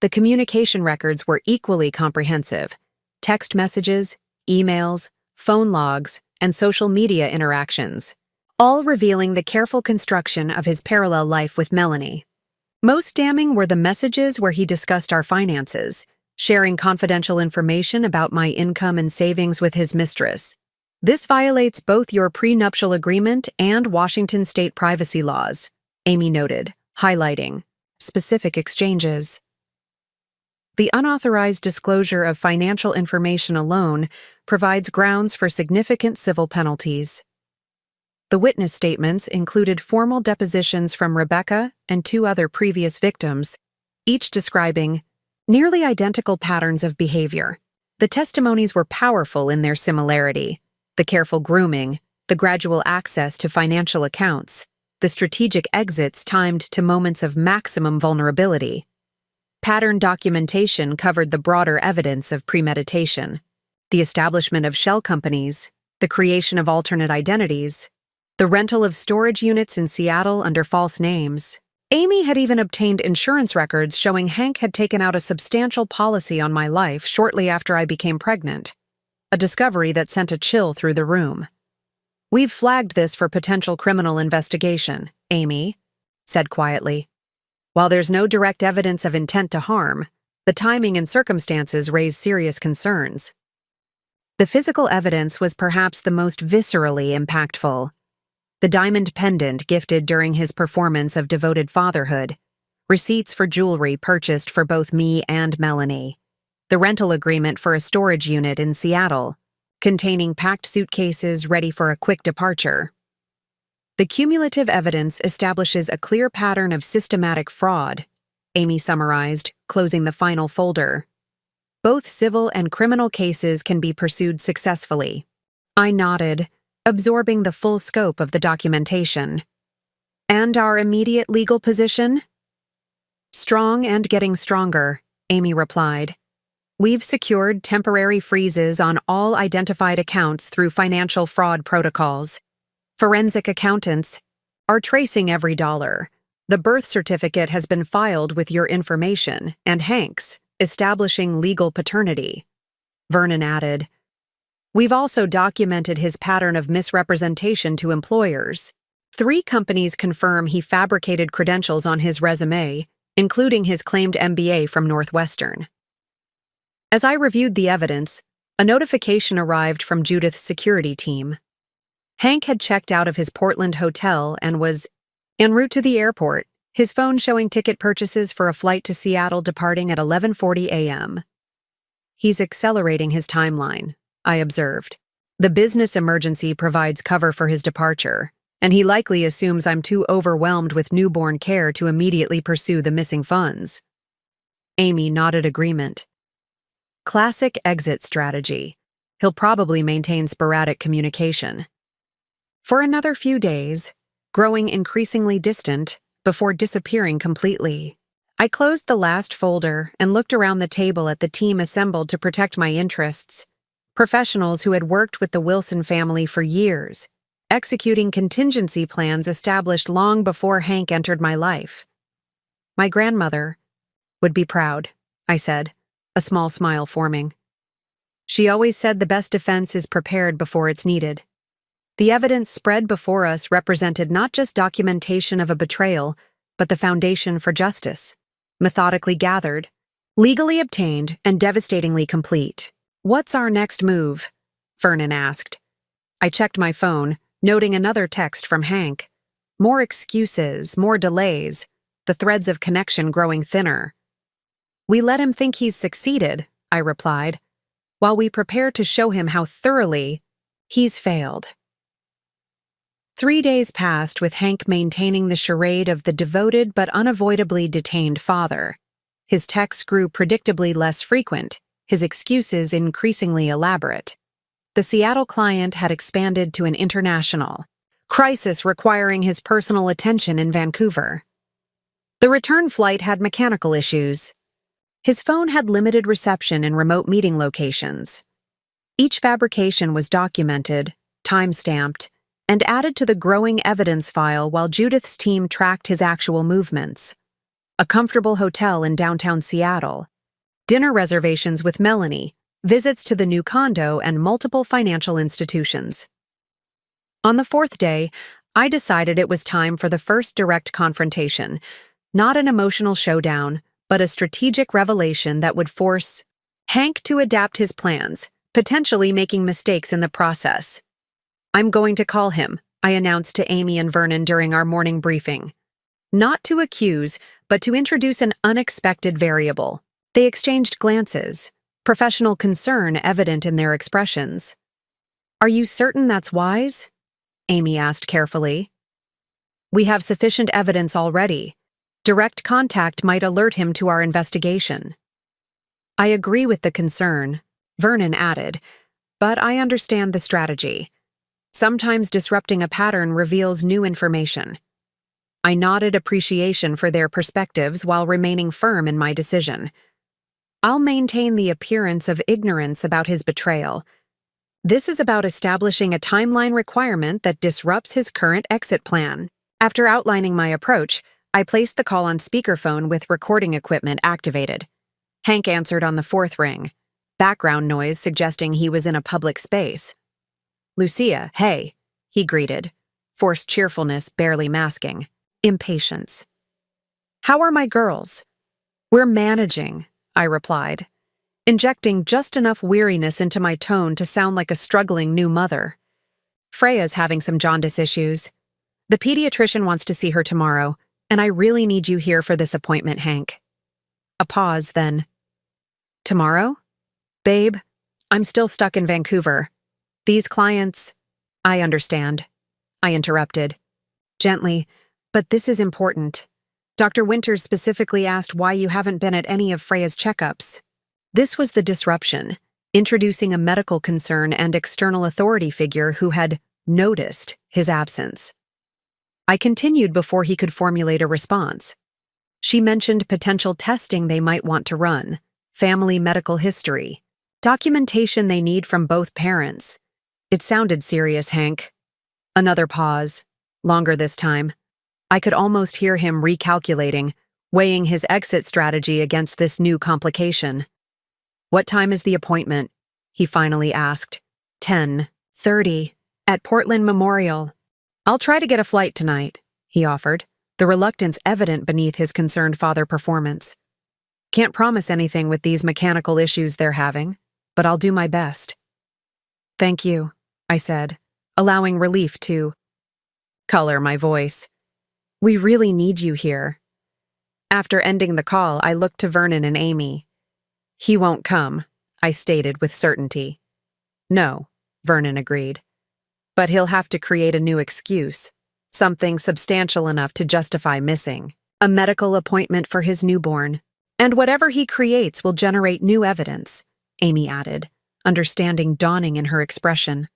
The communication records were equally comprehensive. Text messages, emails, phone logs, and social media interactions, all revealing the careful construction of his parallel life with Melanie. Most damning were the messages where he discussed our finances, sharing confidential information about my income and savings with his mistress. This violates both your prenuptial agreement and Washington state privacy laws, Amy noted, highlighting specific exchanges. The unauthorized disclosure of financial information alone provides grounds for significant civil penalties. The witness statements included formal depositions from Rebecca and 2 other previous victims, each describing nearly identical patterns of behavior. The testimonies were powerful in their similarity: the careful grooming, the gradual access to financial accounts, the strategic exits timed to moments of maximum vulnerability. Pattern documentation covered the broader evidence of premeditation, the establishment of shell companies, the creation of alternate identities, the rental of storage units in Seattle under false names. Amy had even obtained insurance records showing Hank had taken out a substantial policy on my life shortly after I became pregnant, a discovery that sent a chill through the room. We've flagged this for potential criminal investigation, Amy said quietly. While there's no direct evidence of intent to harm, the timing and circumstances raise serious concerns. The physical evidence was perhaps the most viscerally impactful. The diamond pendant gifted during his performance of devoted fatherhood, receipts for jewelry purchased for both me and Melanie, the rental agreement for a storage unit in Seattle, containing packed suitcases ready for a quick departure. The cumulative evidence establishes a clear pattern of systematic fraud, Amy summarized, closing the final folder. Both civil and criminal cases can be pursued successfully. I nodded, absorbing the full scope of the documentation. And our immediate legal position? Strong and getting stronger, Amy replied. We've secured temporary freezes on all identified accounts through financial fraud protocols. Forensic accountants, are tracing every dollar. The birth certificate has been filed with your information and Hank's, establishing legal paternity. Vernon added, We've also documented his pattern of misrepresentation to employers. 3 companies confirm he fabricated credentials on his resume, including his claimed MBA from Northwestern. As I reviewed the evidence, a notification arrived from Judith's security team. Hank had checked out of his Portland hotel and was en route to the airport, his phone showing ticket purchases for a flight to Seattle departing at 11:40 a.m. He's accelerating his timeline, I observed. The business emergency provides cover for his departure, and he likely assumes I'm too overwhelmed with newborn care to immediately pursue the missing funds. Amy nodded agreement. Classic exit strategy. He'll probably maintain sporadic communication. For another few days, growing increasingly distant, before disappearing completely. I closed the last folder and looked around the table at the team assembled to protect my interests. Professionals who had worked with the Wilson family for years, executing contingency plans established long before Hank entered my life. My grandmother would be proud, I said, a small smile forming. She always said the best defense is prepared before it's needed. The evidence spread before us represented not just documentation of a betrayal, but the foundation for justice, methodically gathered, legally obtained, and devastatingly complete. What's our next move? Vernon asked. I checked my phone, noting another text from Hank. More excuses, more delays, the threads of connection growing thinner. We let him think he's succeeded, I replied, while we prepare to show him how thoroughly he's failed. 3 days passed with Hank maintaining the charade of the devoted but unavoidably detained father. His texts grew predictably less frequent, his excuses increasingly elaborate. The Seattle client had expanded to an international crisis requiring his personal attention in Vancouver. The return flight had mechanical issues. His phone had limited reception in remote meeting locations. Each fabrication was documented, time-stamped, and added to the growing evidence file while Judith's team tracked his actual movements. A comfortable hotel in downtown Seattle, dinner reservations with Melanie, visits to the new condo, and multiple financial institutions. On the 4th day, I decided it was time for the first direct confrontation, not an emotional showdown, but a strategic revelation that would force Hank to adapt his plans, potentially making mistakes in the process. I'm going to call him, I announced to Amy and Vernon during our morning briefing. Not to accuse, but to introduce an unexpected variable. They exchanged glances, professional concern evident in their expressions. Are you certain that's wise? Amy asked carefully. We have sufficient evidence already. Direct contact might alert him to our investigation. I agree with the concern, Vernon added, but I understand the strategy. Sometimes disrupting a pattern reveals new information. I nodded appreciation for their perspectives while remaining firm in my decision. I'll maintain the appearance of ignorance about his betrayal. This is about establishing a timeline requirement that disrupts his current exit plan. After outlining my approach, I placed the call on speakerphone with recording equipment activated. Hank answered on the 4th ring, background noise suggesting he was in a public space. Lucia, hey, he greeted, forced cheerfulness barely masking impatience. How are my girls? We're managing, I replied, injecting just enough weariness into my tone to sound like a struggling new mother. Freya's having some jaundice issues. The pediatrician wants to see her tomorrow, and I really need you here for this appointment, Hank. A pause, then. Tomorrow? Babe, I'm still stuck in Vancouver. These clients… I understand, I interrupted. Gently, but this is important. Dr. Winters specifically asked why you haven't been at any of Freya's checkups. This was the disruption, introducing a medical concern and external authority figure who had noticed his absence. I continued before he could formulate a response. She mentioned potential testing they might want to run, family medical history, documentation they need from both parents. It sounded serious, Hank. Another pause. longer this time. I could almost hear him recalculating, weighing his exit strategy against this new complication. "What time is the appointment?" he finally asked. 10:30, at Portland Memorial. "I'll try to get a flight tonight," he offered, the reluctance evident beneath his concerned father performance. "Can't promise anything with these mechanical issues they're having, but I'll do my best." "Thank you," I said, allowing relief to color my voice. "We really need you here." After ending the call, I looked to Vernon and Amy. "He won't come," I stated with certainty. "No," Vernon agreed. "But he'll have to create a new excuse, something substantial enough to justify missing. A medical appointment for his newborn. And whatever he creates will generate new evidence," Amy added, understanding dawning in her expression.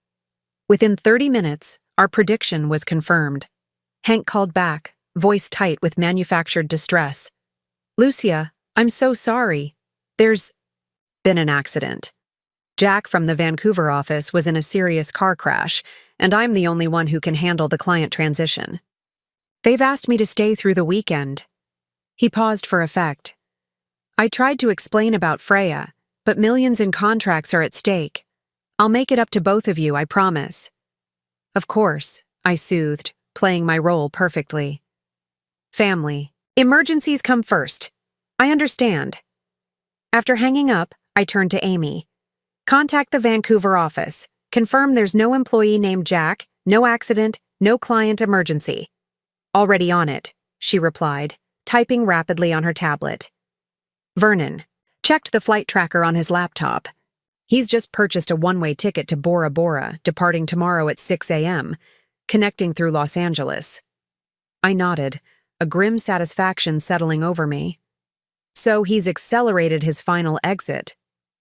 Within 30 minutes, our prediction was confirmed. Hank called back, voice tight with manufactured distress. "Lucia, I'm so sorry. There's been an accident. Jack from the Vancouver office was in a serious car crash, and I'm the only one who can handle the client transition. They've asked me to stay through the weekend." He paused for effect. "I tried to explain about Freya, but millions in contracts are at stake. I'll make it up to both of you, I promise." "Of course," I soothed, playing my role perfectly. "Family. Emergencies come first. I understand." After hanging up, I turned to Amy. "Contact the Vancouver office. Confirm there's no employee named Jack, no accident, no client emergency." "Already on it," she replied, typing rapidly on her tablet. Vernon checked the flight tracker on his laptop. He's just purchased a one-way ticket to Bora Bora, departing tomorrow at 6 a.m., connecting through Los Angeles. I nodded, a grim satisfaction settling over me. So he's accelerated his final exit.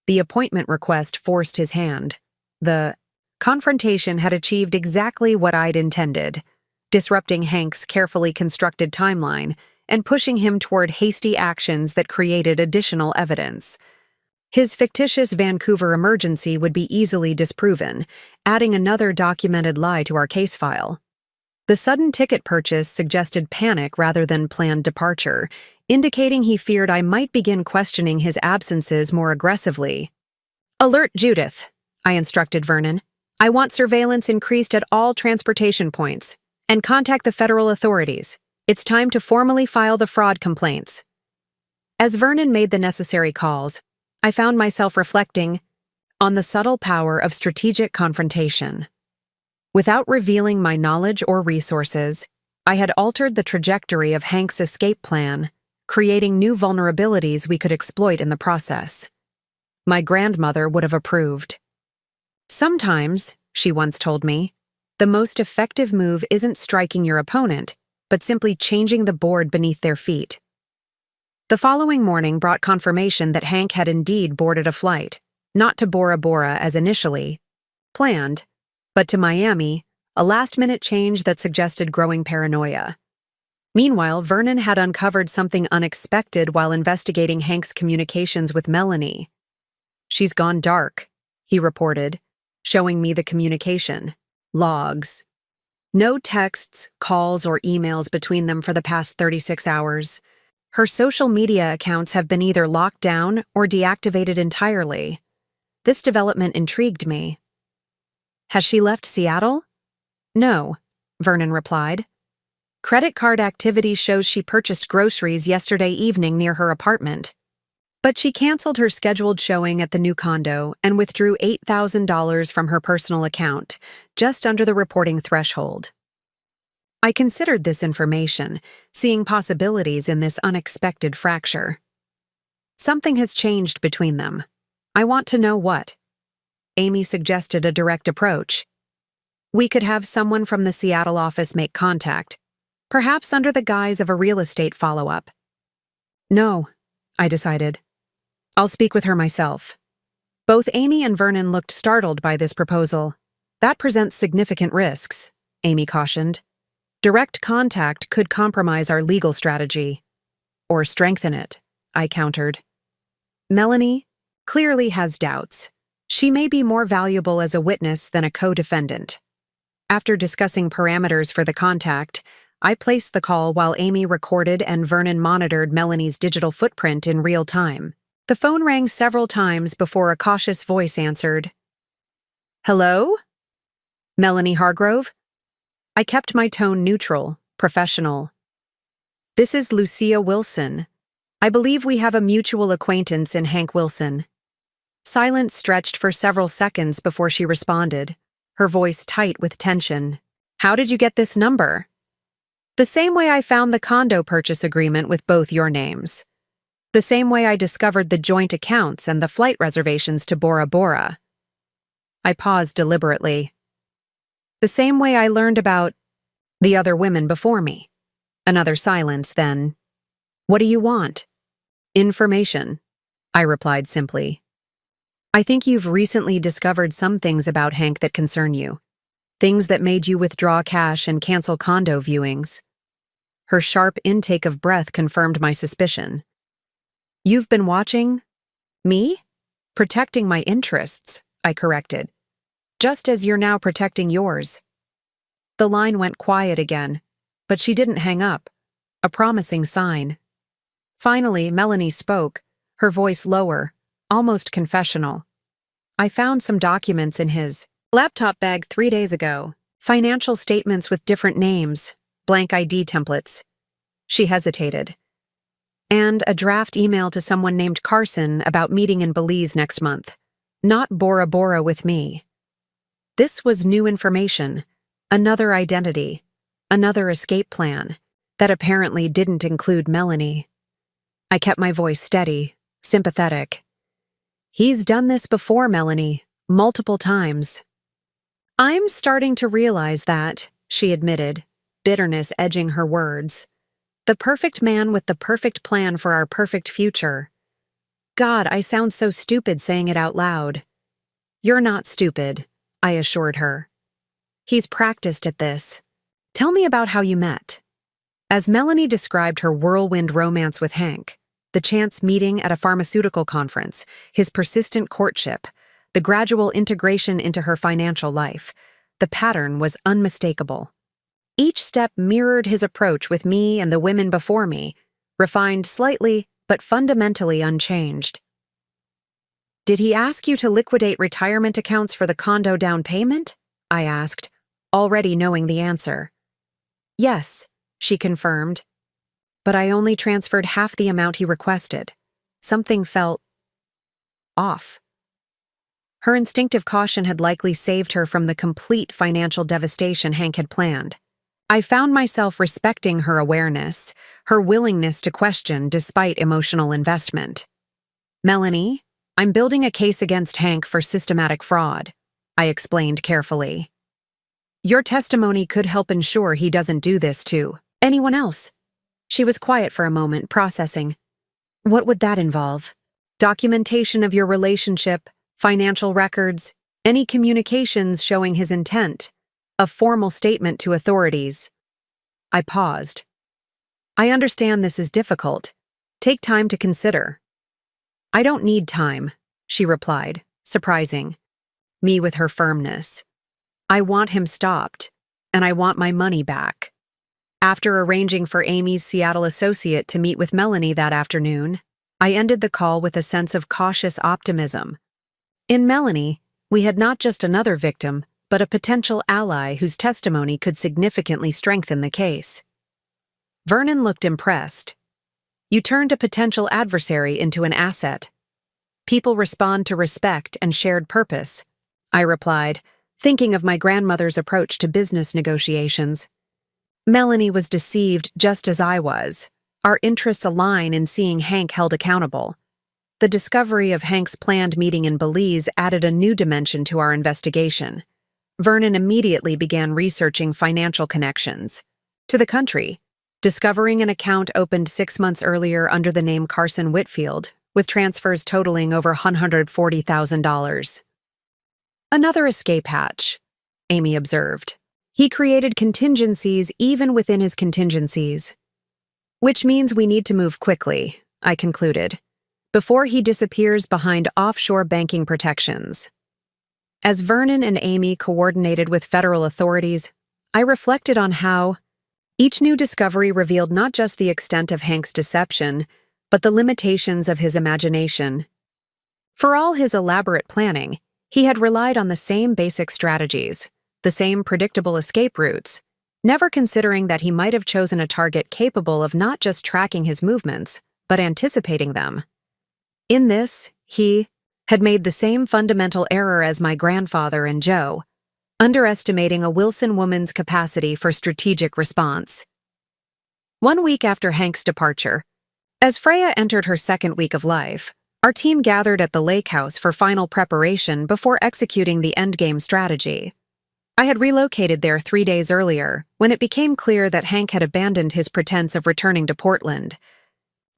The appointment request forced his hand. The confrontation had achieved exactly what I'd intended, disrupting Hank's carefully constructed timeline and pushing him toward hasty actions that created additional evidence. His fictitious Vancouver emergency would be easily disproven, adding another documented lie to our case file. The sudden ticket purchase suggested panic rather than planned departure, indicating he feared I might begin questioning his absences more aggressively. "Alert Judith," I instructed Vernon. "I want surveillance increased at all transportation points, and contact the federal authorities. It's time to formally file the fraud complaints." As Vernon made the necessary calls, I found myself reflecting on the subtle power of strategic confrontation. Without revealing my knowledge or resources, I had altered the trajectory of Hank's escape plan, creating new vulnerabilities we could exploit in the process. My grandmother would have approved. "Sometimes," she once told me, "the most effective move isn't striking your opponent, but simply changing the board beneath their feet." The following morning brought confirmation that Hank had indeed boarded a flight, not to Bora Bora as initially planned, but to Miami, a last-minute change that suggested growing paranoia. Meanwhile, Vernon had uncovered something unexpected while investigating Hank's communications with Melanie. "She's gone dark," he reported, showing me the communication logs. No texts, calls, or emails between them for the past 36 hours. Her social media accounts have been either locked down or deactivated entirely. This development intrigued me. "Has she left Seattle?" "No," Vernon replied. "Credit card activity shows she purchased groceries yesterday evening near her apartment. But she canceled her scheduled showing at the new condo and withdrew $8,000 from her personal account, just under the reporting threshold." I considered this information, seeing possibilities in this unexpected fracture. "Something has changed between them. I want to know what." Amy suggested a direct approach. "We could have someone from the Seattle office make contact, perhaps under the guise of a real estate follow-up." "No," I decided. "I'll speak with her myself." Both Amy and Vernon looked startled by this proposal. "That presents significant risks," Amy cautioned. "Direct contact could compromise our legal strategy." "Or strengthen it," I countered. "Melanie clearly has doubts. She may be more valuable as a witness than a co-defendant." After discussing parameters for the contact, I placed the call while Amy recorded and Vernon monitored Melanie's digital footprint in real time. The phone rang several times before a cautious voice answered. "Hello? Melanie Hargrove?" I kept my tone neutral, professional. "This is Lucia Wilson. I believe we have a mutual acquaintance in Hank Wilson." Silence stretched for several seconds before she responded, her voice tight with tension. "How did you get this number?" "The same way I found the condo purchase agreement with both your names. The same way I discovered the joint accounts and the flight reservations to Bora Bora." I paused deliberately. "The same way I learned about the other women before me." Another silence, then. "What do you want?" "Information," I replied simply. "I think you've recently discovered some things about Hank that concern you. Things that made you withdraw cash and cancel condo viewings." Her sharp intake of breath confirmed my suspicion. "You've been watching me? Protecting my interests," I corrected. "Just as you're now protecting yours." The line went quiet again, but she didn't hang up, a promising sign. Finally, Melanie spoke, her voice lower, almost confessional. "I found some documents in his laptop bag 3 days ago. Financial statements with different names, blank ID templates." She hesitated. "And a draft email to someone named Carson about meeting in Belize next month. Not Bora Bora with me." This was new information, another identity, another escape plan that apparently didn't include Melanie. I kept my voice steady, sympathetic. "He's done this before, Melanie, multiple times." "I'm starting to realize that," she admitted, bitterness edging her words. "The perfect man with the perfect plan for our perfect future." God, I sound so stupid saying it out loud. "You're not stupid," I assured her. "He's practiced at this. Tell me about how you met." As Melanie described her whirlwind romance with Hank, the chance meeting at a pharmaceutical conference, his persistent courtship, the gradual integration into her financial life, the pattern was unmistakable. Each step mirrored his approach with me and the women before me, refined slightly but fundamentally unchanged. "Did he ask you to liquidate retirement accounts for the condo down payment?" I asked, already knowing the answer. "Yes," she confirmed. "But I only transferred half the amount he requested." Something felt off. Her instinctive caution had likely saved her from the complete financial devastation Hank had planned. I found myself respecting her awareness, her willingness to question despite emotional investment. "Melanie, I'm building a case against Hank for systematic fraud," I explained carefully. "Your testimony could help ensure he doesn't do this to anyone else." She was quiet for a moment, processing. "What would that involve?" "Documentation of your relationship, financial records, any communications showing his intent, a formal statement to authorities." I paused. "I understand this is difficult. Take time to consider." "I don't need time," she replied, surprising me with her firmness. "I want him stopped, and I want my money back." After arranging for Amy's Seattle associate to meet with Melanie that afternoon, I ended the call with a sense of cautious optimism. In Melanie, we had not just another victim, but a potential ally whose testimony could significantly strengthen the case. Vernon looked impressed. "You turned a potential adversary into an asset. People respond to respect and shared purpose," I replied, thinking of my grandmother's approach to business negotiations. Melanie was deceived just as I was. Our interests align in seeing Hank held accountable. The discovery of Hank's planned meeting in Belize added a new dimension to our investigation. Vernon immediately began researching financial connections to the country, discovering an account opened 6 months earlier under the name Carson Whitfield, with transfers totaling over $140,000. "Another escape hatch," Amy observed. "He created contingencies even within his contingencies." "Which means we need to move quickly," I concluded, "before he disappears behind offshore banking protections." As Vernon and Amy coordinated with federal authorities, I reflected on how each new discovery revealed not just the extent of Hank's deception, but the limitations of his imagination. For all his elaborate planning, he had relied on the same basic strategies, the same predictable escape routes, never considering that he might have chosen a target capable of not just tracking his movements, but anticipating them. In this, he had made the same fundamental error as my grandfather and Joe, underestimating a Wilson woman's capacity for strategic response. 1 week after Hank's departure, as Freya entered her second week of life, our team gathered at the lake house for final preparation before executing the endgame strategy. I had relocated there 3 days earlier, when it became clear that Hank had abandoned his pretense of returning to Portland.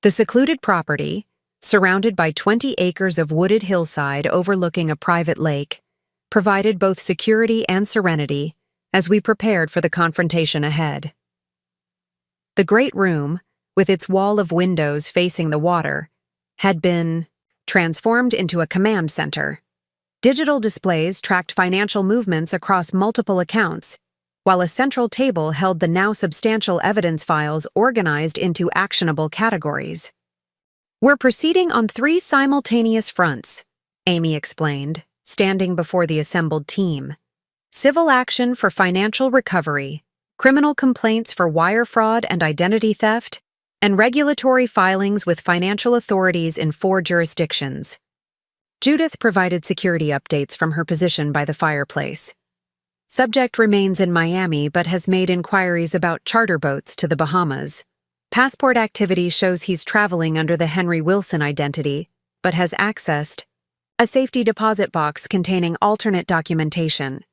The secluded property, surrounded by 20 acres of wooded hillside overlooking a private lake, provided both security and serenity as we prepared for the confrontation ahead. The great room, with its wall of windows facing the water, had been transformed into a command center. Digital displays tracked financial movements across multiple accounts, while a central table held the now substantial evidence files organized into actionable categories. "We're proceeding on 3 simultaneous fronts," Amy explained, standing before the assembled team. "Civil action for financial recovery, criminal complaints for wire fraud and identity theft, and regulatory filings with financial authorities in 4 jurisdictions." Judith provided security updates from her position by the fireplace. "Subject remains in Miami but has made inquiries about charter boats to the Bahamas. Passport activity shows he's traveling under the Henry Wilson identity, but has accessed a safety deposit box containing alternate documentation."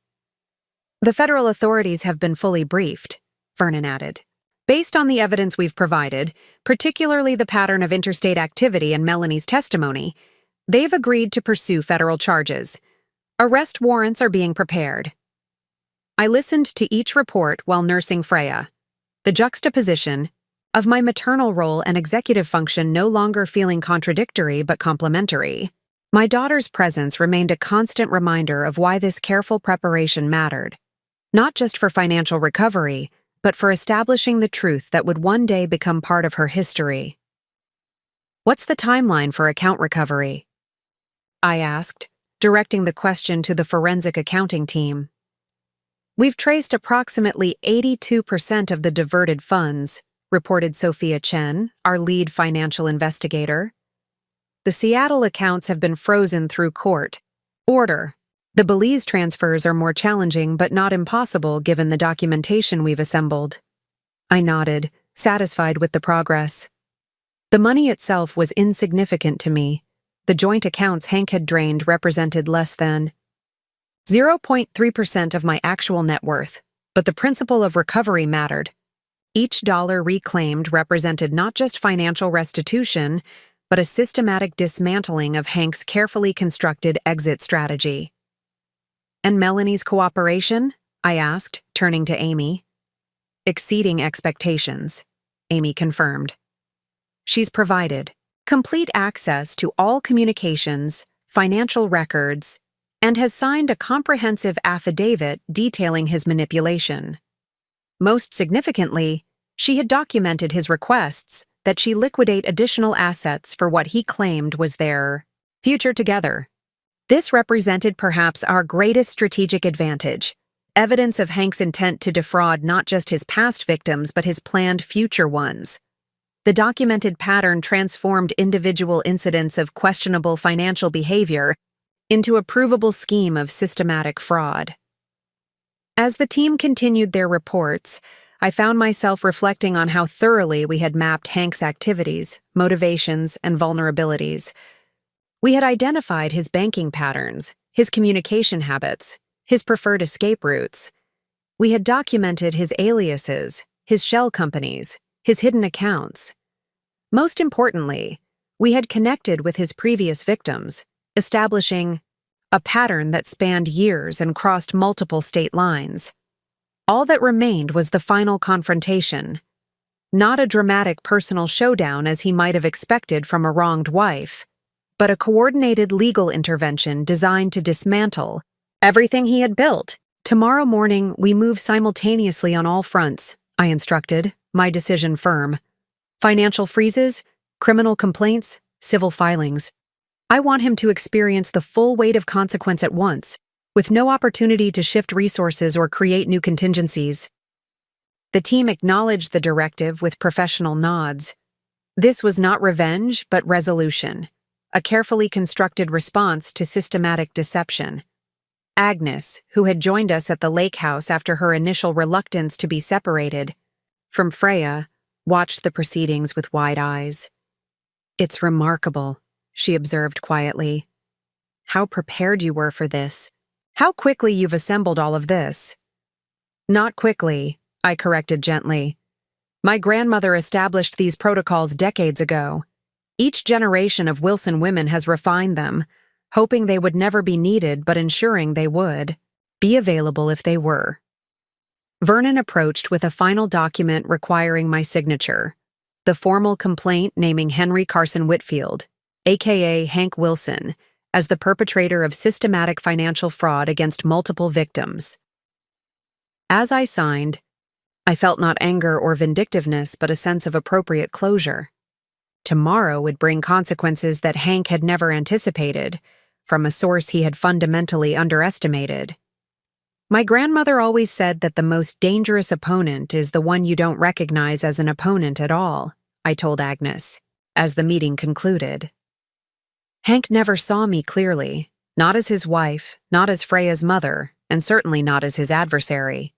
"The federal authorities have been fully briefed," Vernon added. "Based on the evidence we've provided, particularly the pattern of interstate activity and Melanie's testimony, they've agreed to pursue federal charges. Arrest warrants are being prepared." I listened to each report while nursing Freya. The juxtaposition of my maternal role and executive function no longer feeling contradictory but complementary. My daughter's presence remained a constant reminder of why this careful preparation mattered, not just for financial recovery, but for establishing the truth that would one day become part of her history. "What's the timeline for account recovery?" I asked, directing the question to the forensic accounting team. "We've traced approximately 82% of the diverted funds," reported Sophia Chen, our lead financial investigator. "The Seattle accounts have been frozen through court order. The Belize transfers are more challenging but not impossible given the documentation we've assembled." I nodded, satisfied with the progress. The money itself was insignificant to me. The joint accounts Hank had drained represented less than 0.3% of my actual net worth, but the principle of recovery mattered. Each dollar reclaimed represented not just financial restitution, but a systematic dismantling of Hank's carefully constructed exit strategy. "And Melanie's cooperation?" I asked, turning to Amy. "Exceeding expectations," Amy confirmed. "She's provided complete access to all communications, financial records, and has signed a comprehensive affidavit detailing his manipulation. Most significantly, she had documented his requests that she liquidate additional assets for what he claimed was their future together. This represented perhaps our greatest strategic advantage, evidence of Hank's intent to defraud not just his past victims but his planned future ones. The documented pattern transformed individual incidents of questionable financial behavior into a provable scheme of systematic fraud. As the team continued their reports, I found myself reflecting on how thoroughly we had mapped Hank's activities, motivations, and vulnerabilities. We had identified his banking patterns, his communication habits, his preferred escape routes. We had documented his aliases, his shell companies, his hidden accounts. Most importantly, we had connected with his previous victims, establishing a pattern that spanned years and crossed multiple state lines. All that remained was the final confrontation. Not a dramatic personal showdown as he might have expected from a wronged wife, but a coordinated legal intervention designed to dismantle Everything he had built. Tomorrow morning, we move simultaneously on all fronts, I instructed, my decision firm. Financial freezes, criminal complaints, civil filings. I want him to experience the full weight of consequence at once, with no opportunity to shift resources or create new contingencies. The team acknowledged the directive with professional nods. This was not revenge, but resolution, a carefully constructed response to systematic deception. Agnes, who had joined us at the lake house after her initial reluctance to be separated from Freya, watched the proceedings with wide eyes. "It's remarkable," she observed quietly. "How prepared you were for this. How quickly you've assembled all of this." "Not quickly," I corrected gently. "My grandmother established these protocols decades ago. Each generation of Wilson women has refined them, hoping they would never be needed but ensuring they would be available if they were." Vernon approached with a final document requiring my signature, the formal complaint naming Henry Carson Whitfield, a.k.a. Hank Wilson, as the perpetrator of systematic financial fraud against multiple victims. As I signed, I felt not anger or vindictiveness but a sense of appropriate closure. Tomorrow would bring consequences that Hank had never anticipated, from a source he had fundamentally underestimated. My grandmother always said that the most dangerous opponent is the one you don't recognize as an opponent at all, I told Agnes, as the meeting concluded. Hank never saw me clearly, not as his wife, not as Freya's mother, and certainly not as his adversary.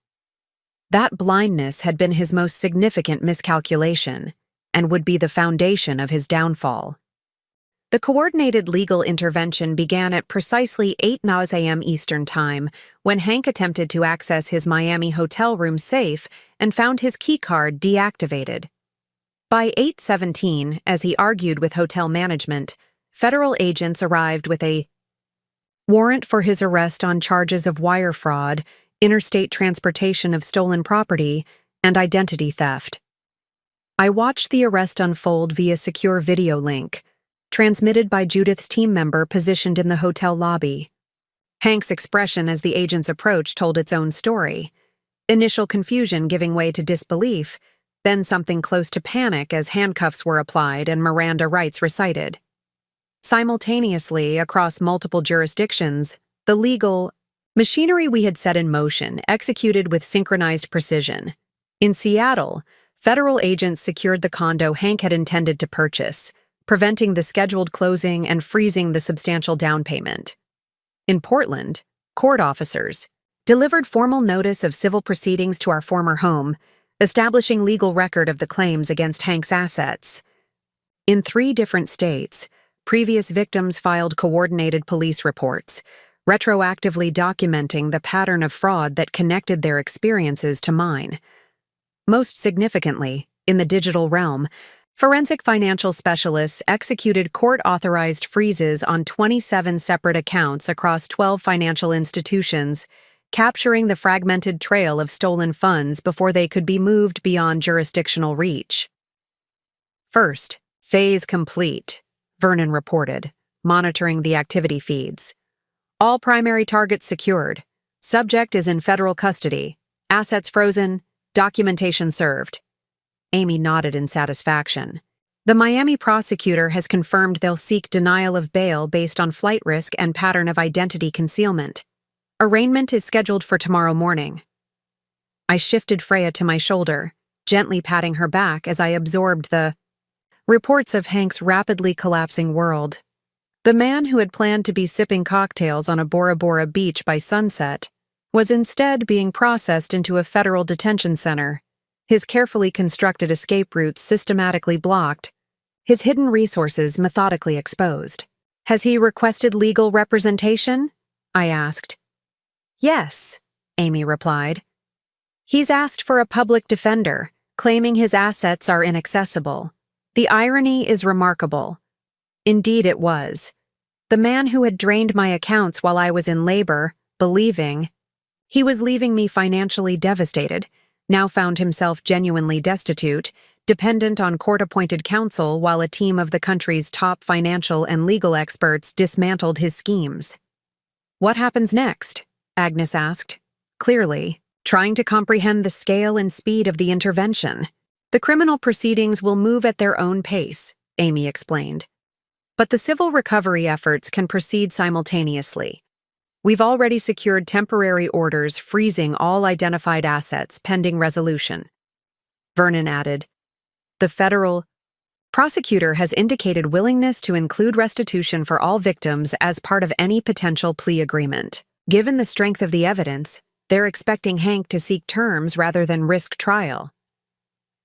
That blindness had been his most significant miscalculation, and would be the foundation of his downfall. The coordinated legal intervention began at precisely 8 a.m. Eastern Time, when Hank attempted to access his Miami hotel room safe and found his keycard deactivated. By 8:17, as he argued with hotel management, federal agents arrived with a warrant for his arrest on charges of wire fraud, interstate transportation of stolen property, and identity theft. I watched the arrest unfold via secure video link, transmitted by Judith's team member positioned in the hotel lobby. Hank's expression as the agents approached told its own story. Initial confusion giving way to disbelief, then something close to panic as handcuffs were applied and Miranda rights recited. Simultaneously, across multiple jurisdictions, the legal machinery we had set in motion executed with synchronized precision. In Seattle, federal agents secured the condo Hank had intended to purchase, preventing the scheduled closing and freezing the substantial down payment. In Portland, court officers delivered formal notice of civil proceedings to our former home, establishing legal record of the claims against Hank's assets. In 3 different states, previous victims filed coordinated police reports, retroactively documenting the pattern of fraud that connected their experiences to mine. Most significantly, in the digital realm, forensic financial specialists executed court-authorized freezes on 27 separate accounts across 12 financial institutions, capturing the fragmented trail of stolen funds before they could be moved beyond jurisdictional reach. "First, phase complete," Vernon reported, monitoring the activity feeds. "All primary targets secured. Subject is in federal custody. Assets frozen. Documentation served." Amy nodded in satisfaction. "The Miami prosecutor has confirmed they'll seek denial of bail based on flight risk and pattern of identity concealment. Arraignment is scheduled for tomorrow morning." I shifted Freya to my shoulder, gently patting her back as I absorbed the reports of Hank's rapidly collapsing world. The man who had planned to be sipping cocktails on a Bora Bora beach by sunset was instead being processed into a federal detention center, his carefully constructed escape routes systematically blocked, his hidden resources methodically exposed. "Has he requested legal representation?" I asked. "Yes," Amy replied. "He's asked for a public defender, claiming his assets are inaccessible. The irony is remarkable." Indeed it was. The man who had drained my accounts while I was in labor, believing he was leaving me financially devastated, now found himself genuinely destitute, dependent on court-appointed counsel while a team of the country's top financial and legal experts dismantled his schemes. "What happens next?" Agnes asked, clearly, trying to comprehend the scale and speed of the intervention. The criminal proceedings will move at their own pace, Amy explained. But the civil recovery efforts can proceed simultaneously. We've already secured temporary orders freezing all identified assets pending resolution. Vernon added, the federal prosecutor has indicated willingness to include restitution for all victims as part of any potential plea agreement. Given the strength of the evidence, they're expecting Hank to seek terms rather than risk trial.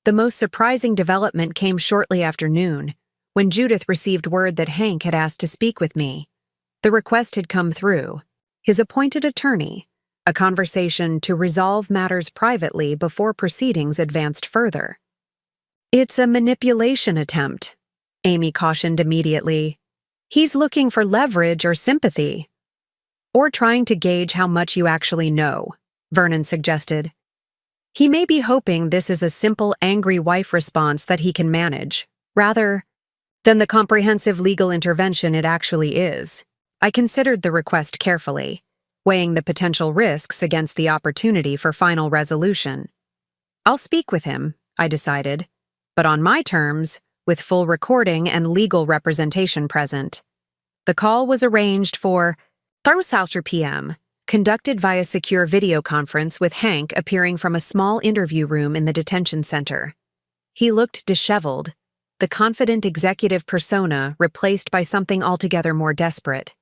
The most surprising development came shortly after noon, when Judith received word that Hank had asked to speak with me. The request had come through his appointed attorney, a conversation to resolve matters privately before proceedings advanced further. It's a manipulation attempt, Amy cautioned immediately. He's looking for leverage or sympathy. Or trying to gauge how much you actually know, Vernon suggested. He may be hoping this is a simple angry wife response that he can manage, rather than the comprehensive legal intervention it actually is. I considered the request carefully, weighing the potential risks against the opportunity for final resolution. I'll speak with him, I decided, but on my terms, with full recording and legal representation present. The call was arranged for Thursday p.m., conducted via secure video conference with Hank appearing from a small interview room in the detention center. He looked disheveled, the confident executive persona replaced by something altogether more desperate.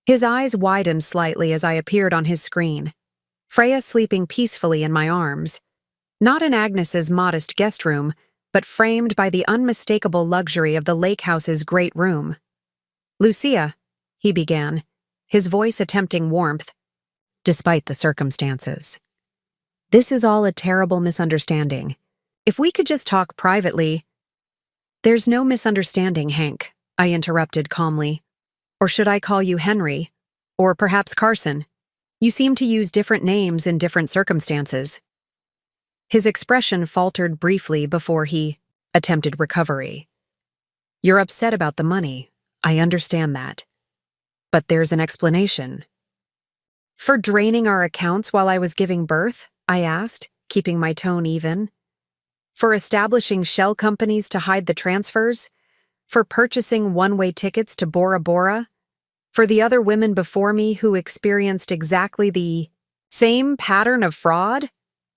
His eyes widened slightly as I appeared on his screen, Freya sleeping peacefully in my arms, not in Agnes's modest guest room, but framed by the unmistakable luxury of the lake house's great room. Lucia, he began, his voice attempting warmth, despite the circumstances. This is all a terrible misunderstanding. If we could just talk privately— There's no misunderstanding, Hank, I interrupted calmly. Or should I call you Henry? Or perhaps Carson? You seem to use different names in different circumstances. His expression faltered briefly before he attempted recovery. You're upset about the money. I understand that. But there's an explanation. For draining our accounts while I was giving birth? I asked, keeping my tone even. For establishing shell companies to hide the transfers? For purchasing one-way tickets to Bora Bora? For the other women before me who experienced exactly the same pattern of fraud?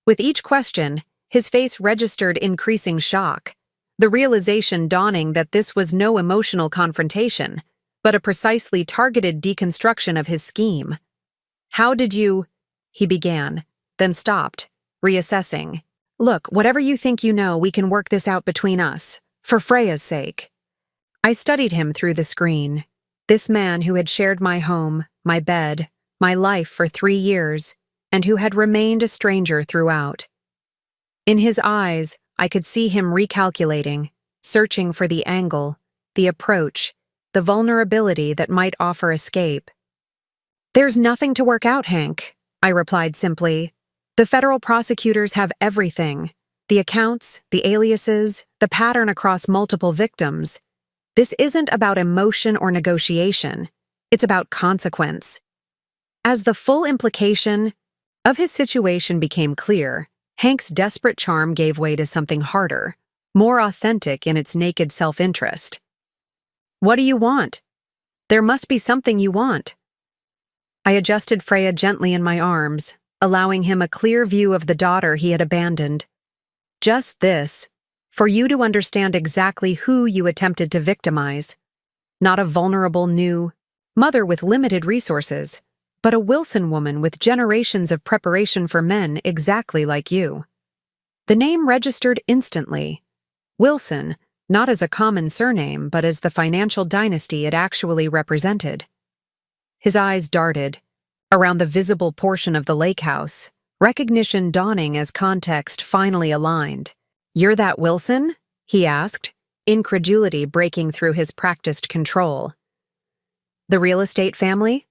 With each question, his face registered increasing shock, the realization dawning that this was no emotional confrontation, but a precisely targeted deconstruction of his scheme. How did you— he began, then stopped, reassessing. Look, whatever you think you know, we can work this out between us, for Freya's sake. I studied him through the screen. This man who had shared my home, my bed, my life for 3 years, and who had remained a stranger throughout. In his eyes, I could see him recalculating, searching for the angle, the approach, the vulnerability that might offer escape. There's nothing to work out, Hank, I replied simply. The federal prosecutors have everything. The accounts, the aliases, the pattern across multiple victims. This isn't about emotion or negotiation. It's about consequence. As the full implication of his situation became clear, Hank's desperate charm gave way to something harder, more authentic in its naked self-interest. What do you want? There must be something you want. I adjusted Freya gently in my arms, allowing him a clear view of the daughter he had abandoned. Just this, for you to understand exactly who you attempted to victimize. Not a vulnerable new mother with limited resources, but a Wilson woman with generations of preparation for men exactly like you. The name registered instantly. Wilson, not as a common surname, but as the financial dynasty it actually represented. His eyes darted around the visible portion of the lake house, recognition dawning as context finally aligned. You're that Wilson? He asked, incredulity breaking through his practiced control. The real estate family?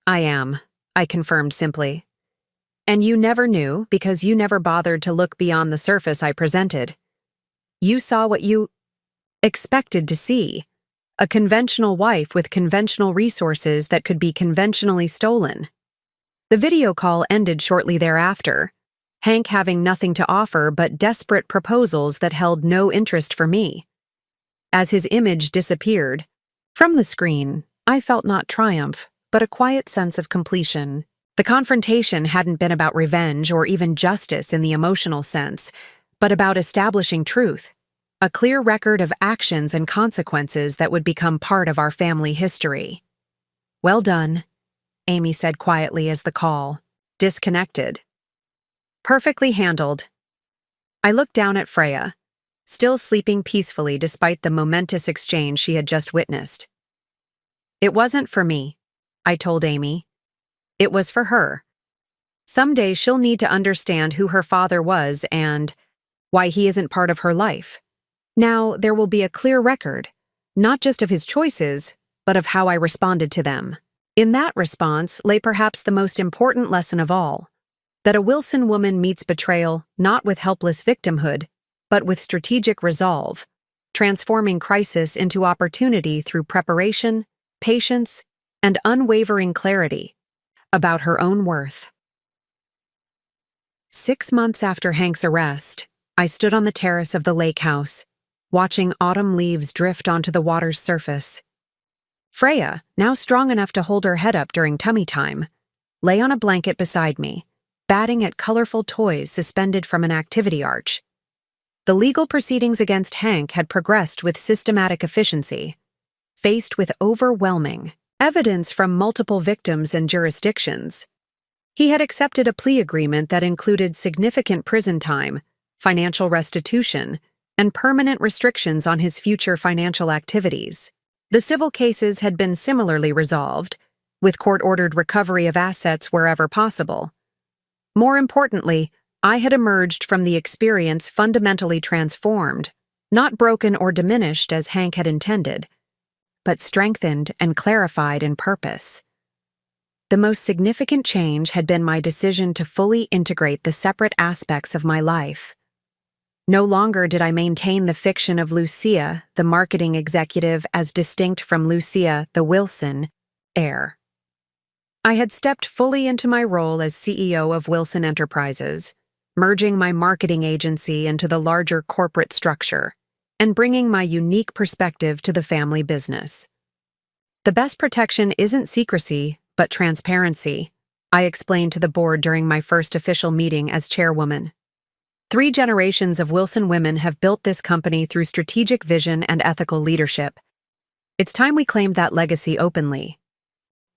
I am, I confirmed simply. And you never knew because you never bothered to look beyond the surface I presented. You saw what you expected to see, a conventional wife with conventional resources that could be conventionally stolen. The video call ended shortly thereafter, Hank having nothing to offer but desperate proposals that held no interest for me. As his image disappeared from the screen, I felt not triumph, but a quiet sense of completion. The confrontation hadn't been about revenge or even justice in the emotional sense, but about establishing truth, a clear record of actions and consequences that would become part of our family history. "Well done," Amy said quietly as the call disconnected. "Perfectly handled." I looked down at Freya, still sleeping peacefully despite the momentous exchange she had just witnessed. "It wasn't for me," I told Amy. "It was for her. Someday she'll need to understand who her father was and why he isn't part of her life. Now there will be a clear record, not just of his choices, but of how I responded to them." In that response lay perhaps the most important lesson of all, that a Wilson woman meets betrayal not with helpless victimhood, but with strategic resolve, transforming crisis into opportunity through preparation, patience, and unwavering clarity about her own worth. 6 months after Hank's arrest, I stood on the terrace of the lake house, watching autumn leaves drift onto the water's surface. Freya, now strong enough to hold her head up during tummy time, lay on a blanket beside me, batting at colorful toys suspended from an activity arch. The legal proceedings against Hank had progressed with systematic efficiency, faced with overwhelming evidence from multiple victims and jurisdictions. He had accepted a plea agreement that included significant prison time, financial restitution, and permanent restrictions on his future financial activities. The civil cases had been similarly resolved, with court-ordered recovery of assets wherever possible. More importantly, I had emerged from the experience fundamentally transformed, not broken or diminished as Hank had intended, but strengthened and clarified in purpose. The most significant change had been my decision to fully integrate the separate aspects of my life. No longer did I maintain the fiction of Lucia, the marketing executive, as distinct from Lucia, the Wilson, heir. I had stepped fully into my role as CEO of Wilson Enterprises, merging my marketing agency into the larger corporate structure, and bringing my unique perspective to the family business. The best protection isn't secrecy, but transparency, I explained to the board during my first official meeting as chairwoman. 3 generations of Wilson women have built this company through strategic vision and ethical leadership. It's time we claimed that legacy openly.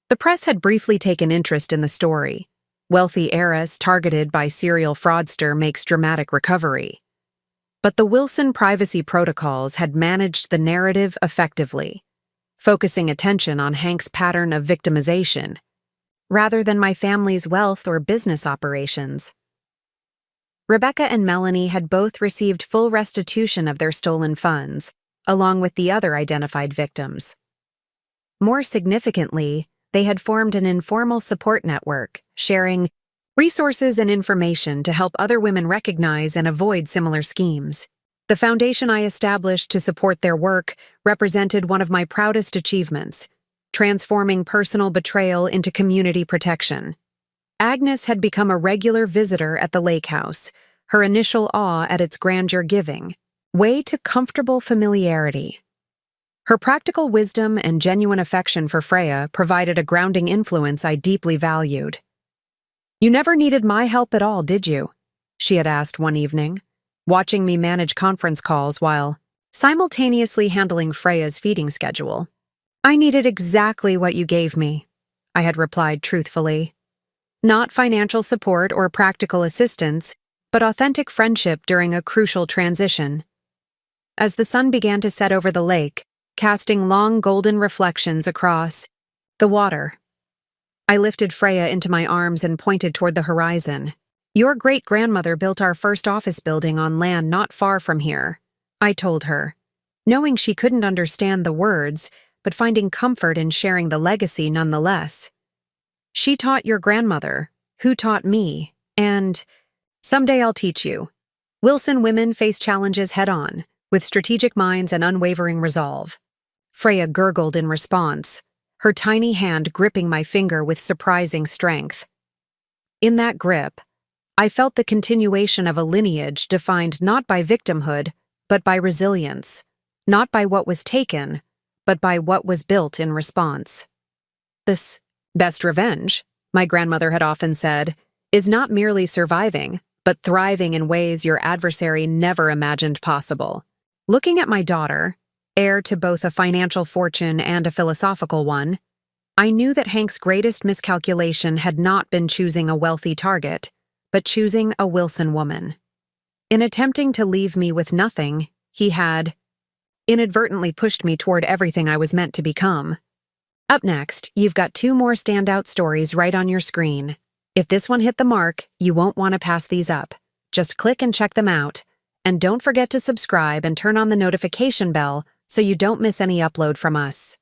The press had briefly taken interest in the story. Wealthy heiress targeted by serial fraudster makes dramatic recovery. But the Wilson privacy protocols had managed the narrative effectively, focusing attention on Hank's pattern of victimization, rather than my family's wealth or business operations. Rebecca and Melanie had both received full restitution of their stolen funds, along with the other identified victims. More significantly, they had formed an informal support network, sharing resources and information to help other women recognize and avoid similar schemes. The foundation I established to support their work represented one of my proudest achievements, transforming personal betrayal into community protection. Agnes had become a regular visitor at the lake house, her initial awe at its grandeur giving way to comfortable familiarity. Her practical wisdom and genuine affection for Freya provided a grounding influence I deeply valued. "You never needed my help at all, did you?" she had asked one evening, watching me manage conference calls while simultaneously handling Freya's feeding schedule. "I needed exactly what you gave me," I had replied truthfully. "Not financial support or practical assistance, but authentic friendship during a crucial transition." As the sun began to set over the lake, casting long golden reflections across the water, I lifted Freya into my arms and pointed toward the horizon. "Your great-grandmother built our first office building on land not far from here," I told her, knowing she couldn't understand the words, but finding comfort in sharing the legacy nonetheless. "She taught your grandmother, who taught me, and someday I'll teach you." Wilson women face challenges head-on, with strategic minds and unwavering resolve. Freya gurgled in response, her tiny hand gripping my finger with surprising strength. In that grip, I felt the continuation of a lineage defined not by victimhood, but by resilience, not by what was taken, but by what was built in response. This best revenge, my grandmother had often said, is not merely surviving, but thriving in ways your adversary never imagined possible. Looking at my daughter, heir to both a financial fortune and a philosophical one, I knew that Hank's greatest miscalculation had not been choosing a wealthy target, but choosing a Wilson woman. In attempting to leave me with nothing, he had inadvertently pushed me toward everything I was meant to become. Up next, you've got 2 more standout stories right on your screen. If this one hit the mark, you won't want to pass these up. Just click and check them out. And don't forget to subscribe and turn on the notification bell so you don't miss any upload from us.